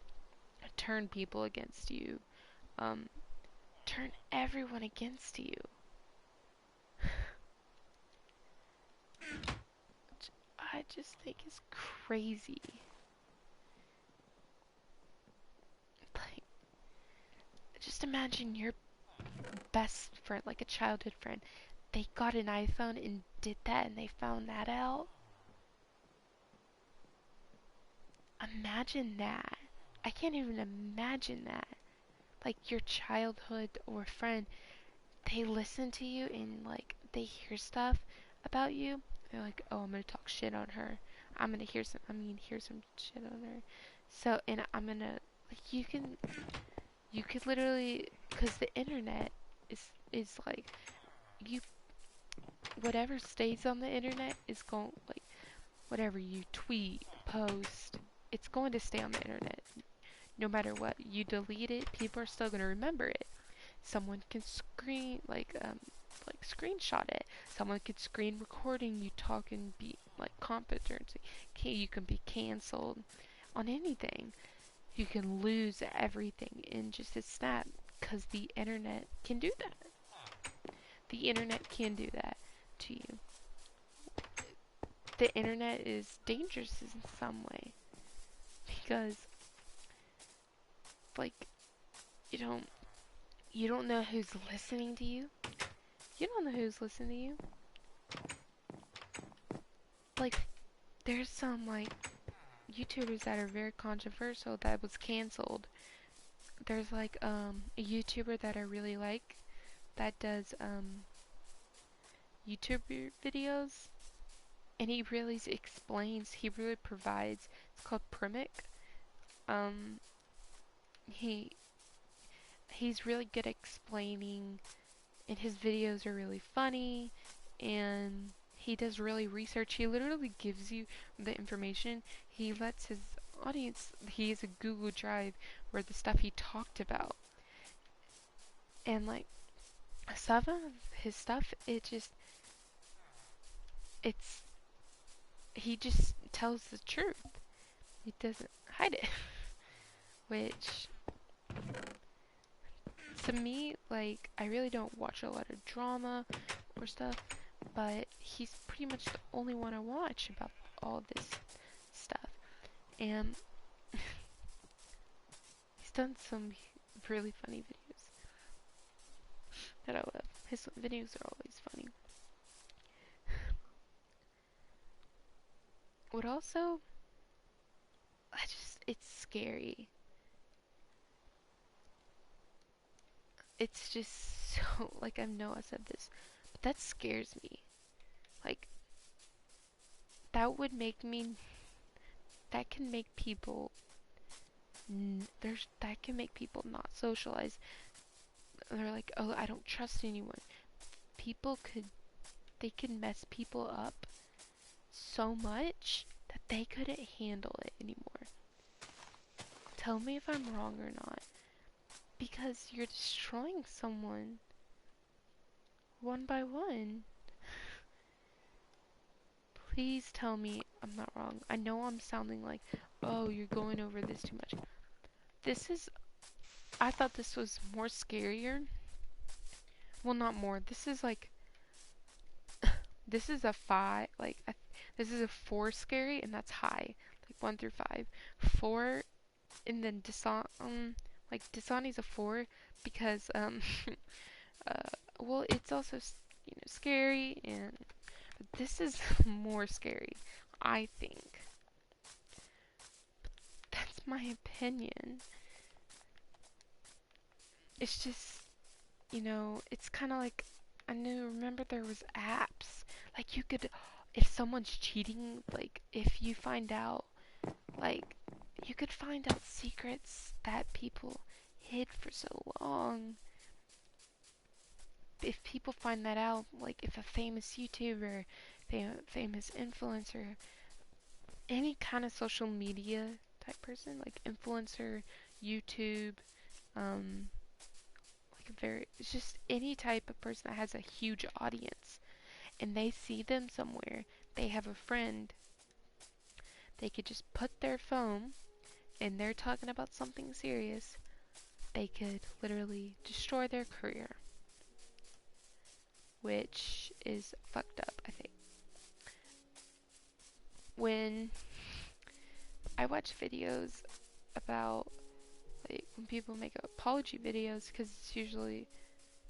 Turn people against you. Turn everyone against you. Which I just think is crazy. Like, imagine your best friend, like a childhood friend, they got an iPhone and did that and they found that out. Imagine that. I can't even imagine that. Like your childhood or friend, they listen to you and like they hear stuff about you. They're like, oh, I'm gonna talk shit on her. Hear some shit on her. So, and I'm gonna, like, you could literally, cause the internet is like, you, whatever stays on the internet is going, like, whatever you tweet, post, it's going to stay on the internet. No matter what you delete it, people are still gonna remember it. Someone can like screenshot it. Someone could screen recording you talk and be like competency. Okay, you can be canceled on anything. You can lose everything in just a snap because the internet can do that. The internet can do that to you. The internet is dangerous in some way because like you don't you don't know who's listening to you. You don't know who's listening to you. Like there's some like YouTubers that are very controversial that was canceled. There's like a YouTuber that I really like that does YouTuber videos, and he really explains, he really provides. It's called Primic. Um, he he's really good at explaining, and his videos are really funny, and he does really research. He literally gives you the information. He lets his audience, he has a Google Drive where the stuff he talked about, and like some of his stuff, it's he just tells the truth. He doesn't hide it. Which to me, like, I really don't watch a lot of drama or stuff, but he's pretty much the only one I watch about all this stuff. And he's done some really funny videos that I love. His videos are always funny. What also, it's scary. It's just so, like, I know I said this, but that scares me. Like, that would make me, that can make people, that can make people not socialize. They're like, oh, I don't trust anyone. People could, they could mess people up so much that they couldn't handle it anymore. Tell me if I'm wrong or not. Because you're destroying someone one by one. Please tell me I'm not wrong. I know I'm sounding like, oh, you're going over this too much. This is, I thought this was more scarier. Well, not more. This is like, this is a 5, like, this is a 4 scary, and that's high. Like 1 through 5. 4, and then like, Dasani's a 4 because, well, it's also, scary, and this is more scary, I think. That's my opinion. It's just, it's kind of like, remember there was apps, like you could, if someone's cheating, like if you find out, like you could find out secrets that people hid for so long. If people find that out, like if a famous YouTuber, famous influencer, any kind of social media type person, like influencer, YouTube, um, it's just any type of person that has a huge audience, and they see them somewhere, they have a friend, they could just put their phone and they're talking about something serious, they could literally destroy their career, which is fucked up, I think. When I watch videos about like when people make apology videos, because it's usually,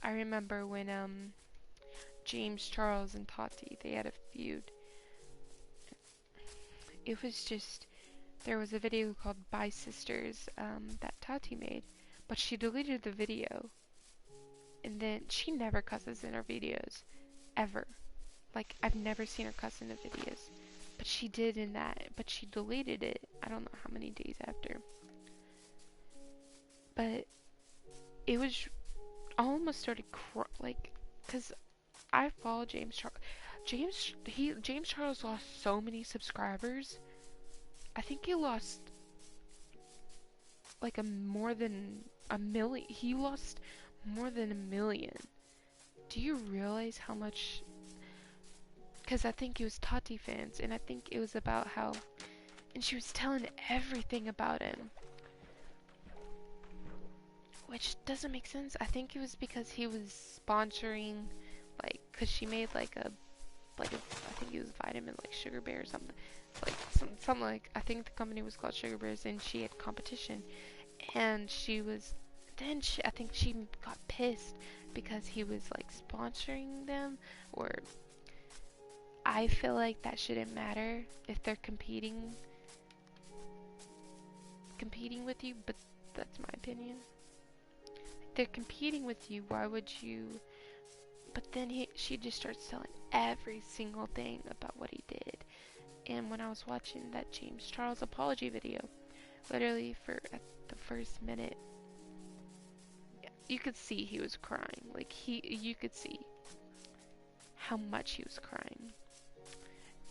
I remember when James Charles and Tati, they had a feud. It was just, there was a video called Bye Sisters that Tati made, but she deleted the video, and then she never cusses in her videos, ever. Like, I've never seen her cuss in the videos, but she did in that, but she deleted it, I don't know how many days after. But it was, I almost started like, cause I follow James Charles. James Charles lost so many subscribers. I think he lost like more than a million. He lost more than 1 million. Do you realize how much? Because I think it was Tati fans, and I think it was about how, and she was telling everything about him, which doesn't make sense. I think it was because he was sponsoring, like, cause she made like a, I think it was vitamin, like Sugar Bear or something, like something like, I think the company was called Sugar Bears, and she had competition, and she was, then I think she got pissed because he was like sponsoring them, or I feel like that shouldn't matter if they're competing with you, but that's my opinion. If they're competing with you, why would you? But then she just starts telling every single thing about what he did. And when I was watching that James Charles apology video, literally at the first minute, you could see he was crying. Like you could see how much he was crying.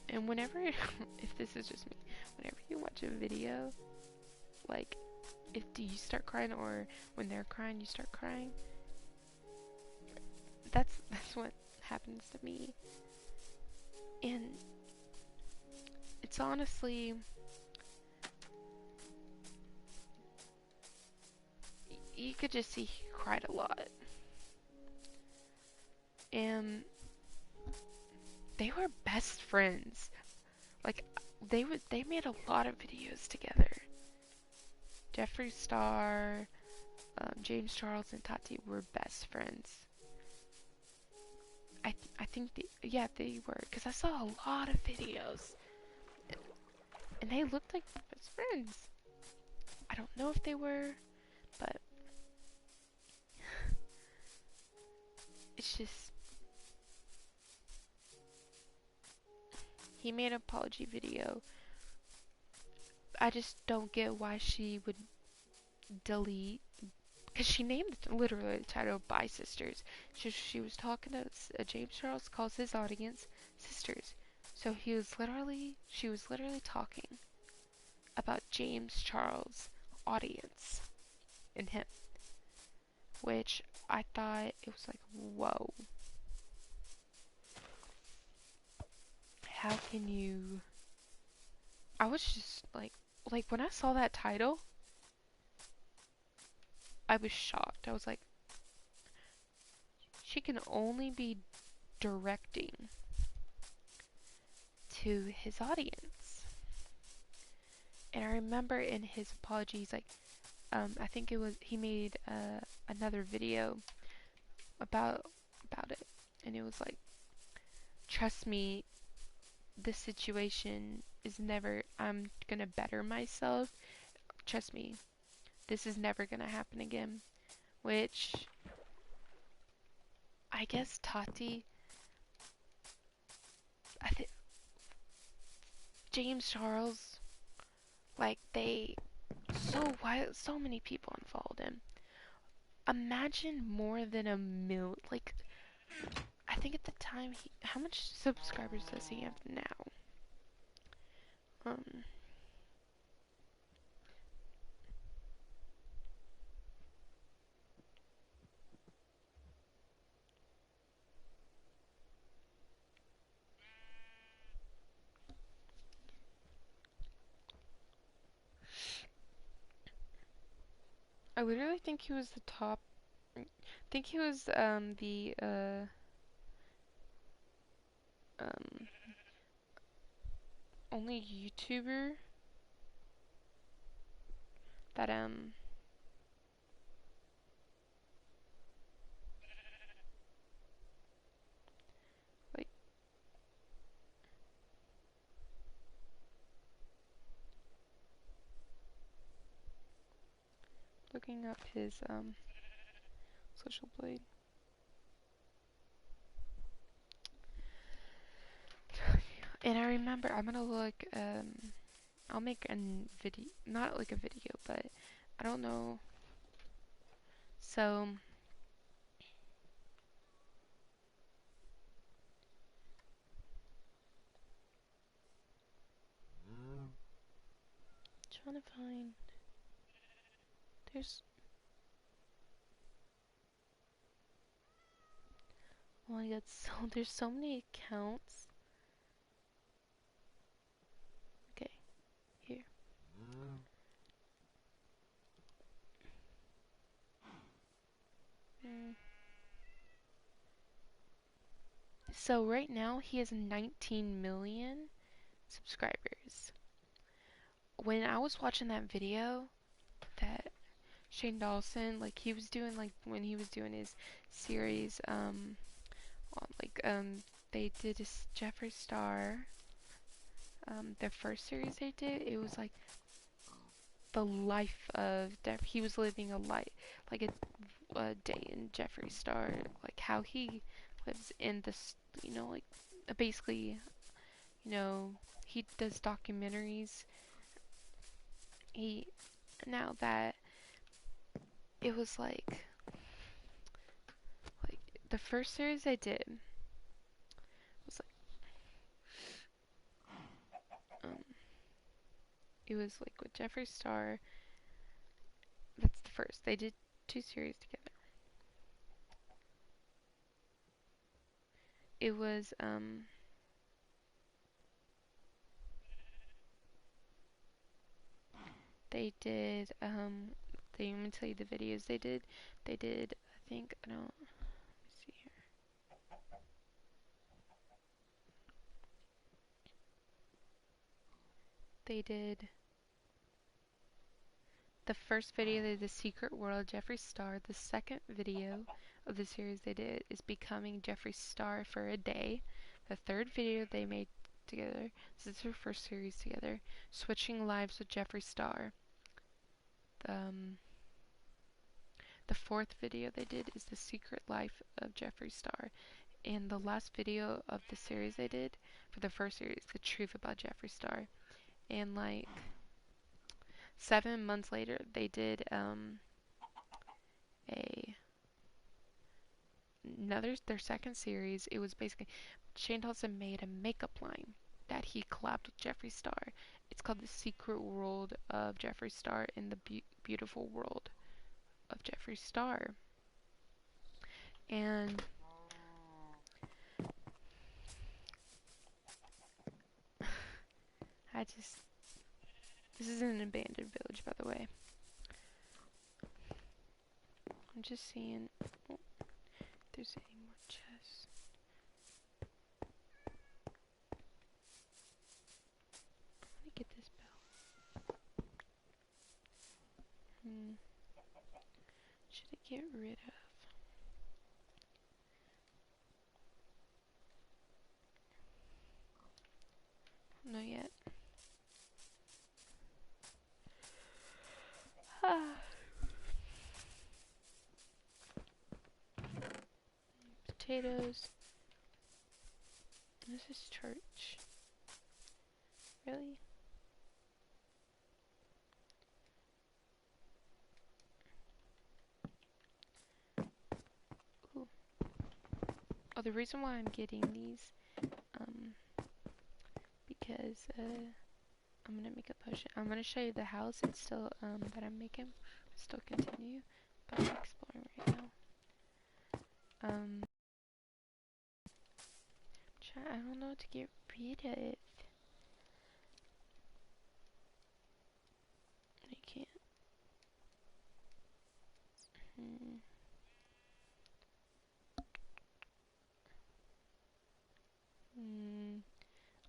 And whenever, if this is just me, whenever you watch a video, like, do you start crying, or when they're crying, you start crying? That's what happens to me. And it's honestly, you could just see he cried a lot. And they were best friends. Like, they made a lot of videos together. Jeffree Star, James Charles, and Tati were best friends. I think they were, because I saw a lot of videos, and they looked like best friends. I don't know if they were, but it's just, he made an apology video. I just don't get why she would delete, because she named literally the title Bye Sisters. She was talking to James Charles, calls his audience sisters. So she was literally talking about James Charles' audience and him, which I thought it was like, whoa. How can you? I was just like when I saw that title, I was shocked. I was like, she can only be directing to his audience. And I remember in his apologies, like, I think it was, he made another video about it, and it was like, trust me, this situation is never, I'm gonna better myself. Trust me, this is never gonna happen again. Which, I guess Tati, I think James Charles, like so many people unfollowed him. Imagine more than a mil, like, I think at the time, how much subscribers does he have now? Um, I literally think he was the top. I think he was the um only YouTuber that looking up his social blade. And I remember I'm gonna look I'll make a video, not like a video, but I don't know. So trying to find there's oh my god, so there's so many accounts. Okay, here. Mm. So right now he has 19 million subscribers. When I was watching that video that Shane Dawson, like he was doing like when he was doing his series, like they did a Jeffree Star, the first series they did, it was like the life of he was living a life like a day in Jeffree Star, like how he lives in this, you know, like basically, you know, he does documentaries. He now that it was like the first series I did was it was like with Jeffree Star. That's the first. They did 2 series together. It was they did they let me tell you the videos they did. They did I think I don't let me see here. They did the first video they did The Secret World Jeffree Star. The second video of the series they did is Becoming Jeffree Star for a Day. The third video they made together, this is their first series together, Switching Lives with Jeffree Star. The fourth video they did is The Secret Life of Jeffree Star. And the last video of the series they did for the first series, The Truth About Jeffree Star. And like 7 months later, they did their second series. It was basically Shane Dawson made a makeup line that he collabed with Jeffree Star. It's called The Secret World of Jeffree Star in the Beautiful World of Jeffree Star. And this is an abandoned village, by the way. I'm just seeing if there's any more chests. Let me get this bell. Should I get rid of? Not yet. Potatoes. This is church. Really? Ooh. Oh, the reason why I'm getting these, because I'm gonna make a potion. I'm gonna show you the house. It's still that I'm making. Still continue, but I'm exploring right now. I don't know how to get rid of it. I can't.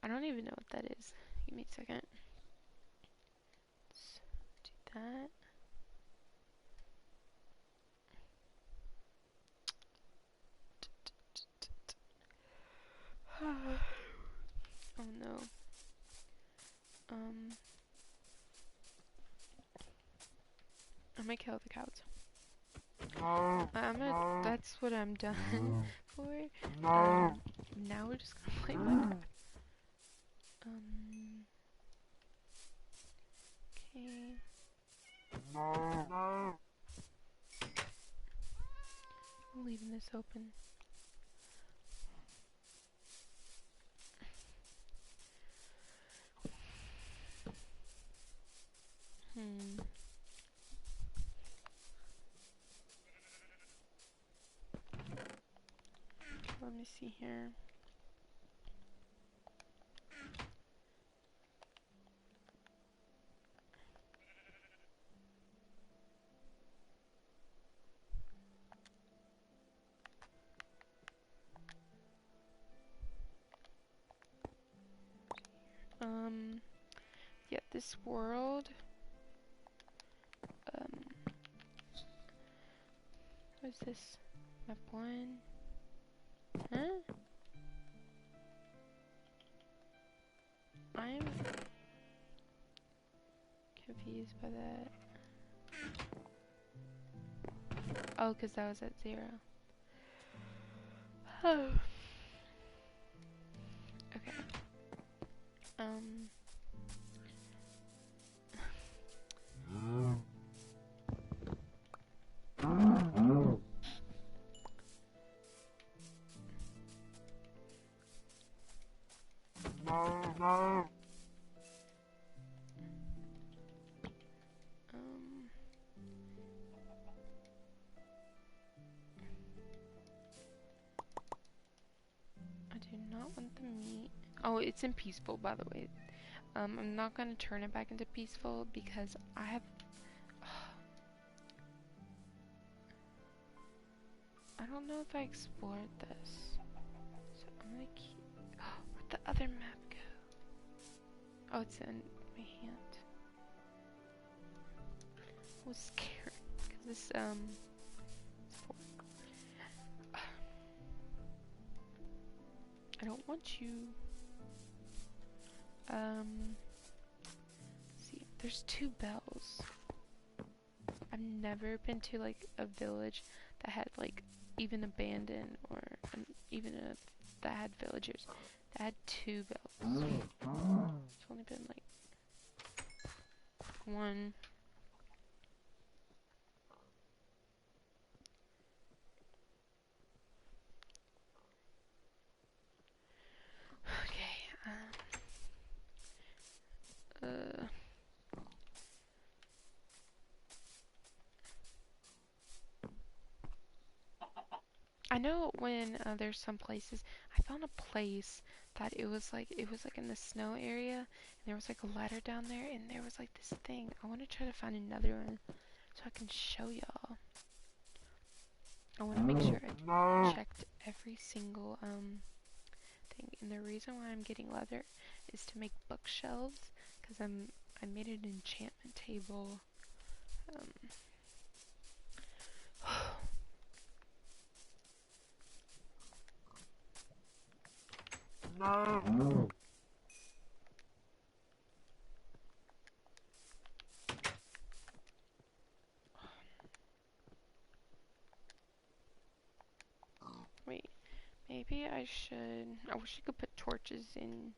I don't even know what that is. Give me a second. Let's do that. Oh no. I'm gonna kill the cows. That's what I'm done for. Now we're just gonna play Minecraft. Okay. I'm leaving this open. Let me see here. Yeah, this world. What is this? Map 1. Huh? I'm confused by that. Oh, because that was at 0. Oh. Okay. I do not want the meat. Oh, it's in peaceful, by the way. I'm not gonna turn it back into peaceful because I have. I don't know if I explored this, so I'm gonna keep. Where'd the other map go? Oh, it's in my hand. I was scared because this I don't want you. See, there's 2 bells. I've never been to like a village that had like even abandoned or even that had villagers that had 2 bells. It's only been like 1. Okay. I know when there's some places, I found a place that it was like in the snow area, and there was like a ladder down there, and there was like this thing. I want to try to find another one so I can show y'all. I want to make sure I checked every single thing, and the reason why I'm getting leather is to make bookshelves, because I made an enchantment table. No. Wait, maybe I should. I wish you could put torches in.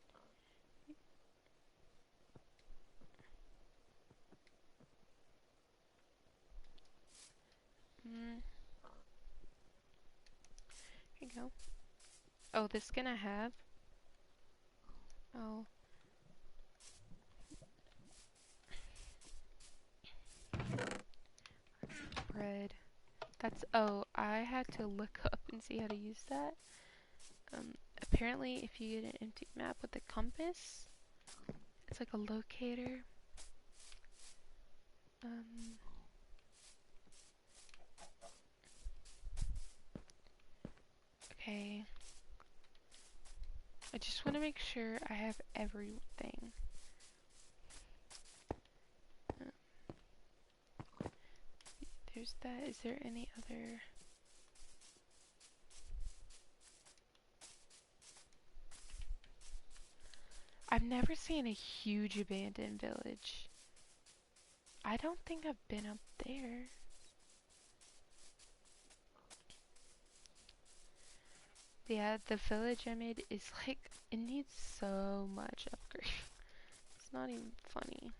Here you go. Oh, this skin I have. Oh. Bread. That's, oh, I had to look up and see how to use that. Apparently, if you get an empty map with a compass, it's like a locator. Okay. I just want to make sure I have everything. There's that. Is there any other? I've never seen a huge abandoned village. I don't think I've been up there. Yeah, the village I made is like, it needs so much upgrade. It's not even funny.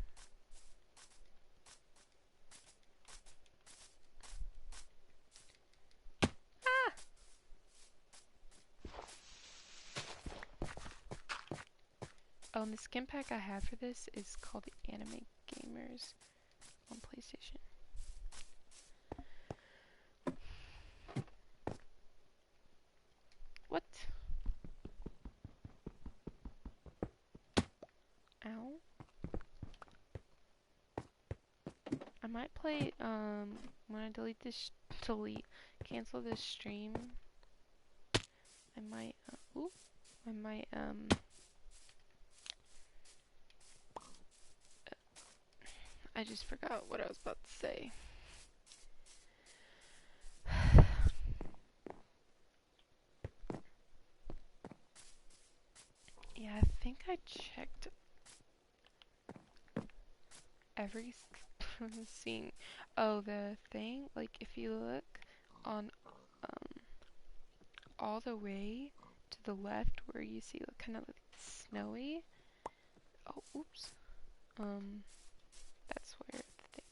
Ah! Oh, and the skin pack I have for this is called the Anime Gamers on PlayStation. What? Ow. I might play, when I cancel this stream, I might, I might, I just forgot what I was about to say. Yeah, I think I checked every seeing. Oh, the thing, like, if you look on, all the way to the left where you see kind of like snowy. Oh, oops. That's where the thing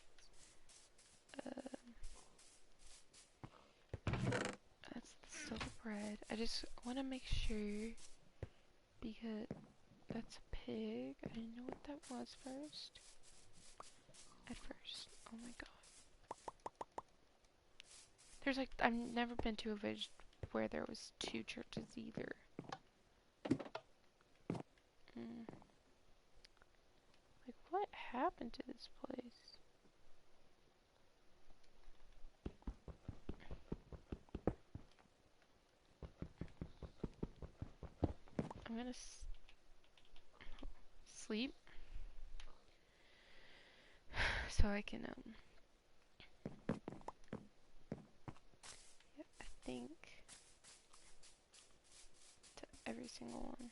that's the silver bread. I just want to make sure because that's a pig. I didn't know what that was at first. Oh my god. There's like, I've never been to a village where there was 2 churches either. Like, what happened to this place? I'm gonna sleep so I can, yeah, I think to every single one.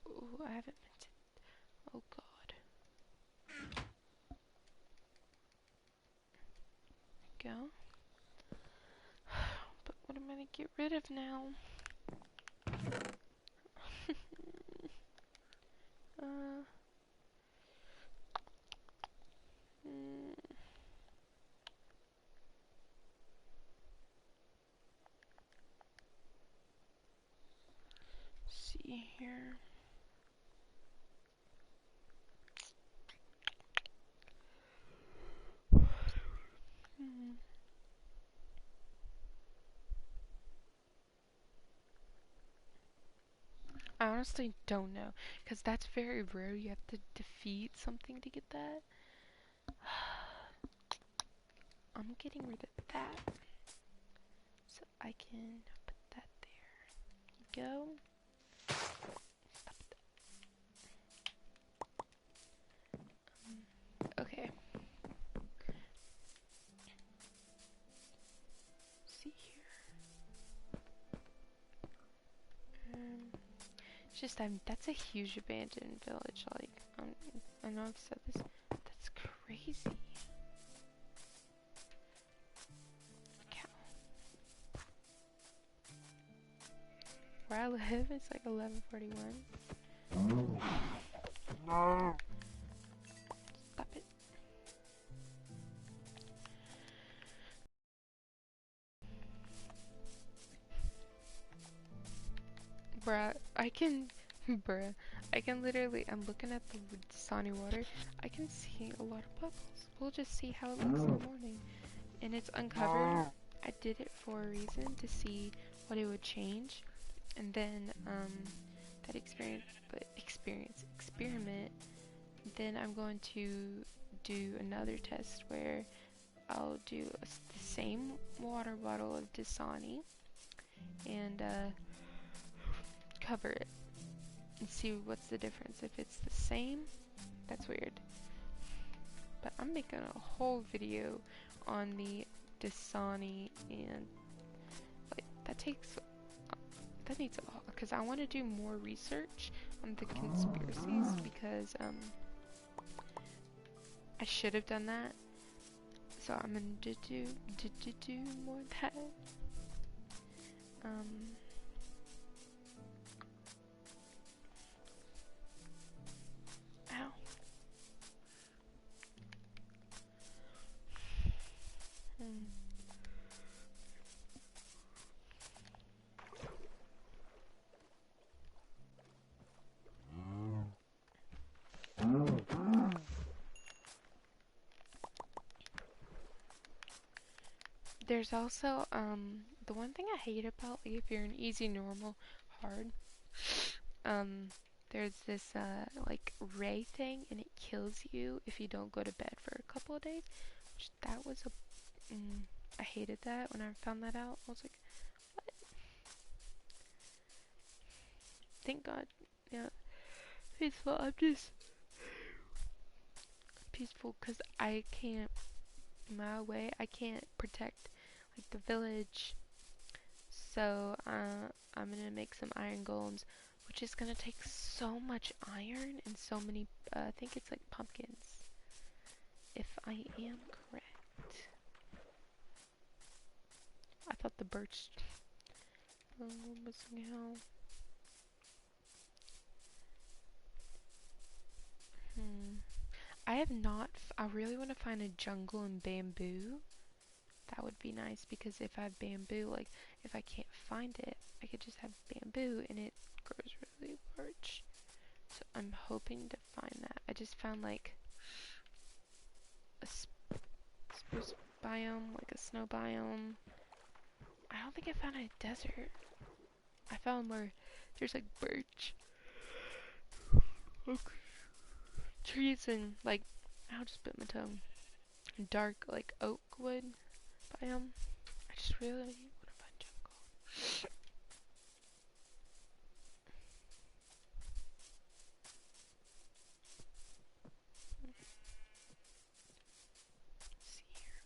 Ooh, I haven't been to, oh god. There we go. But what am I gonna get rid of now? uh, see here. I honestly don't know, because that's very rare. You have to defeat something to get that. I'm getting rid of that, so I can put that there. There you go. Okay. See here. It's just that's a huge abandoned village. Like, I know I've said this. That's crazy. Cow. Where I live, it's like 11:41. No. Stop it. Bruh, bruh, I can literally, I'm looking at the Dasani water, I can see a lot of bubbles. We'll just see how it looks in the morning. And it's uncovered. I did it for a reason, to see what it would change. And then, that experiment, then I'm going to do another test where I'll do the same water bottle of Dasani and, cover it and see what's the difference. If it's the same, that's weird. But I'm making a whole video on the Dasani, and like that takes that needs because I want to do more research on the conspiracies because I should have done that. So I'm gonna do more of that. Ow. There's also the one thing I hate about like if you're an easy, normal, hard, um there's this like ray thing and it kills you if you don't go to bed for a couple of days. Which that was a I hated that when I found that out. I was like, what? Thank God. Yeah, peaceful. I'm just peaceful because I can't my way. I can't protect like the village. So I'm gonna make some iron golems, which is gonna take so much iron and so many. I think it's like pumpkins, if I am correct. I thought the birch was now. I have not. I really want to find a jungle and bamboo. That would be nice because if I have bamboo, like if I can't find it, I could just have bamboo and it grows really large. So I'm hoping to find that. I just found like a spruce biome, like a snow biome. I don't think I found a desert. I found where there's like birch, oak trees, and like I'll just bit my tongue. Dark like oak wood biome. I just really want to find jungle. Let's see here.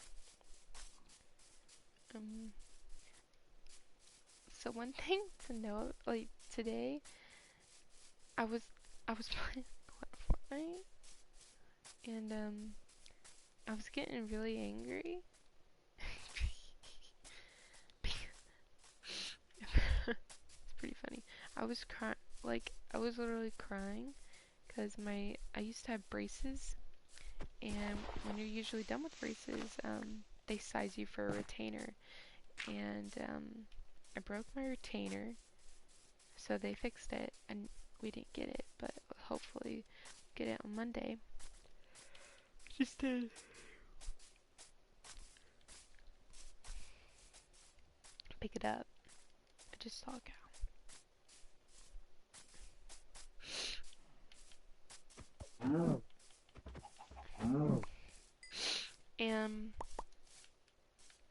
So one thing to note, like today, I was I was playing Fortnite, and I was getting really angry. It's pretty funny. I was crying, like I was literally crying, because I used to have braces, and when you're usually done with braces, they size you for a retainer, and I broke my retainer, so they fixed it, and we didn't get it, but hopefully get it on Monday. Just to pick it up. I just saw a cow. And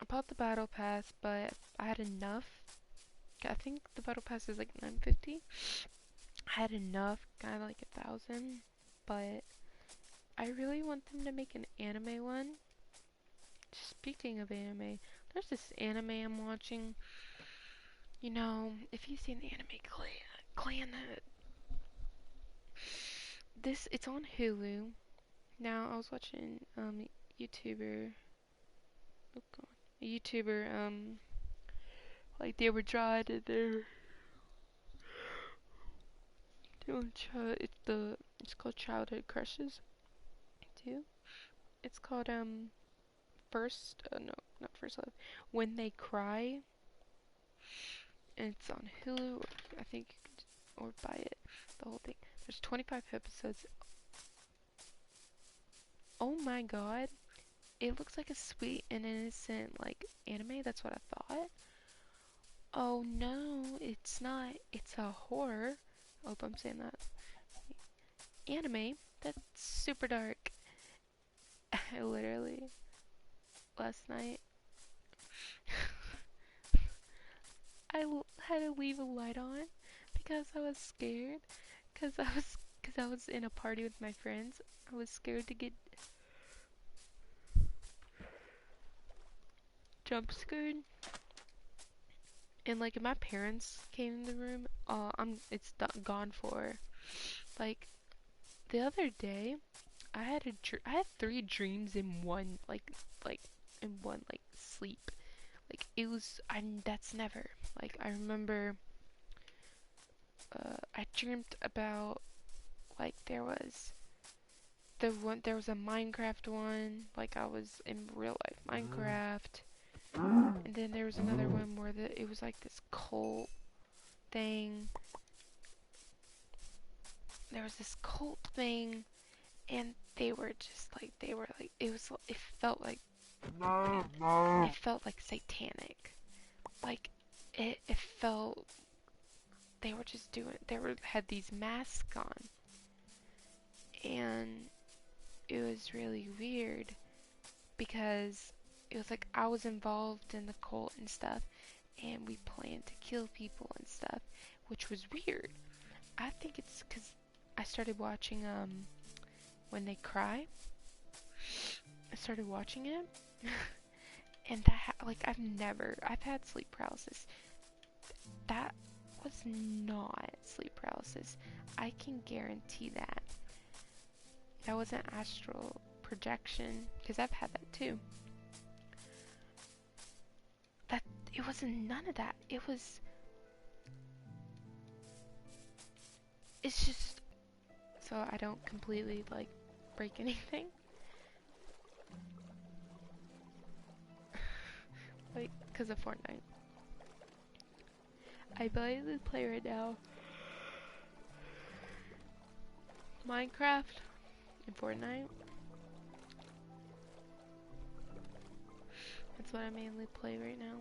I bought the battle pass, but I had enough. I think the battle pass is like 950. I had enough, kind of like 1,000, but I really want them to make an anime one. Speaking of anime, there's this anime I'm watching. You know, if you've seen the anime Clan that it's on Hulu. Now I was watching YouTuber oh god, a YouTuber like they were drawing and they're doing it's called Childhood Crushes too. It's called First no, not First Love. When They Cry. And it's on Hulu, or I think you can or buy it, the whole thing. There's 25 episodes. Oh my god. It looks like a sweet and innocent like anime, that's what I thought. Oh no, it's not. It's a horror. I hope I'm saying that. Anime? That's super dark. I literally last night had to leave a light on because I was scared. Cause I was in a party with my friends. I was scared to get jump scared, And like if my parents came in the room, it's gone for. Like the other day, I had three dreams in one like in one like sleep. Like it was I that's never. Like I remember I dreamt about like there was a Minecraft one, like I was in real life Minecraft. And then there was another one where it was like this cult thing. There was this cult thing, and they were like it felt like satanic. Like it felt they were just doing they were had these masks on, and it was really weird because it was like I was involved in the cult and stuff, and we planned to kill people and stuff, which was weird. I think it's because I started watching When They Cry. I started watching it, and like I've had sleep paralysis. That was not sleep paralysis. I can guarantee that. That wasn't astral projection, because I've had that too. That it wasn't none of that. It's just so I don't completely like break anything. Like, because of Fortnite. I barely play right now Minecraft and Fortnite. That's what I mainly play right now.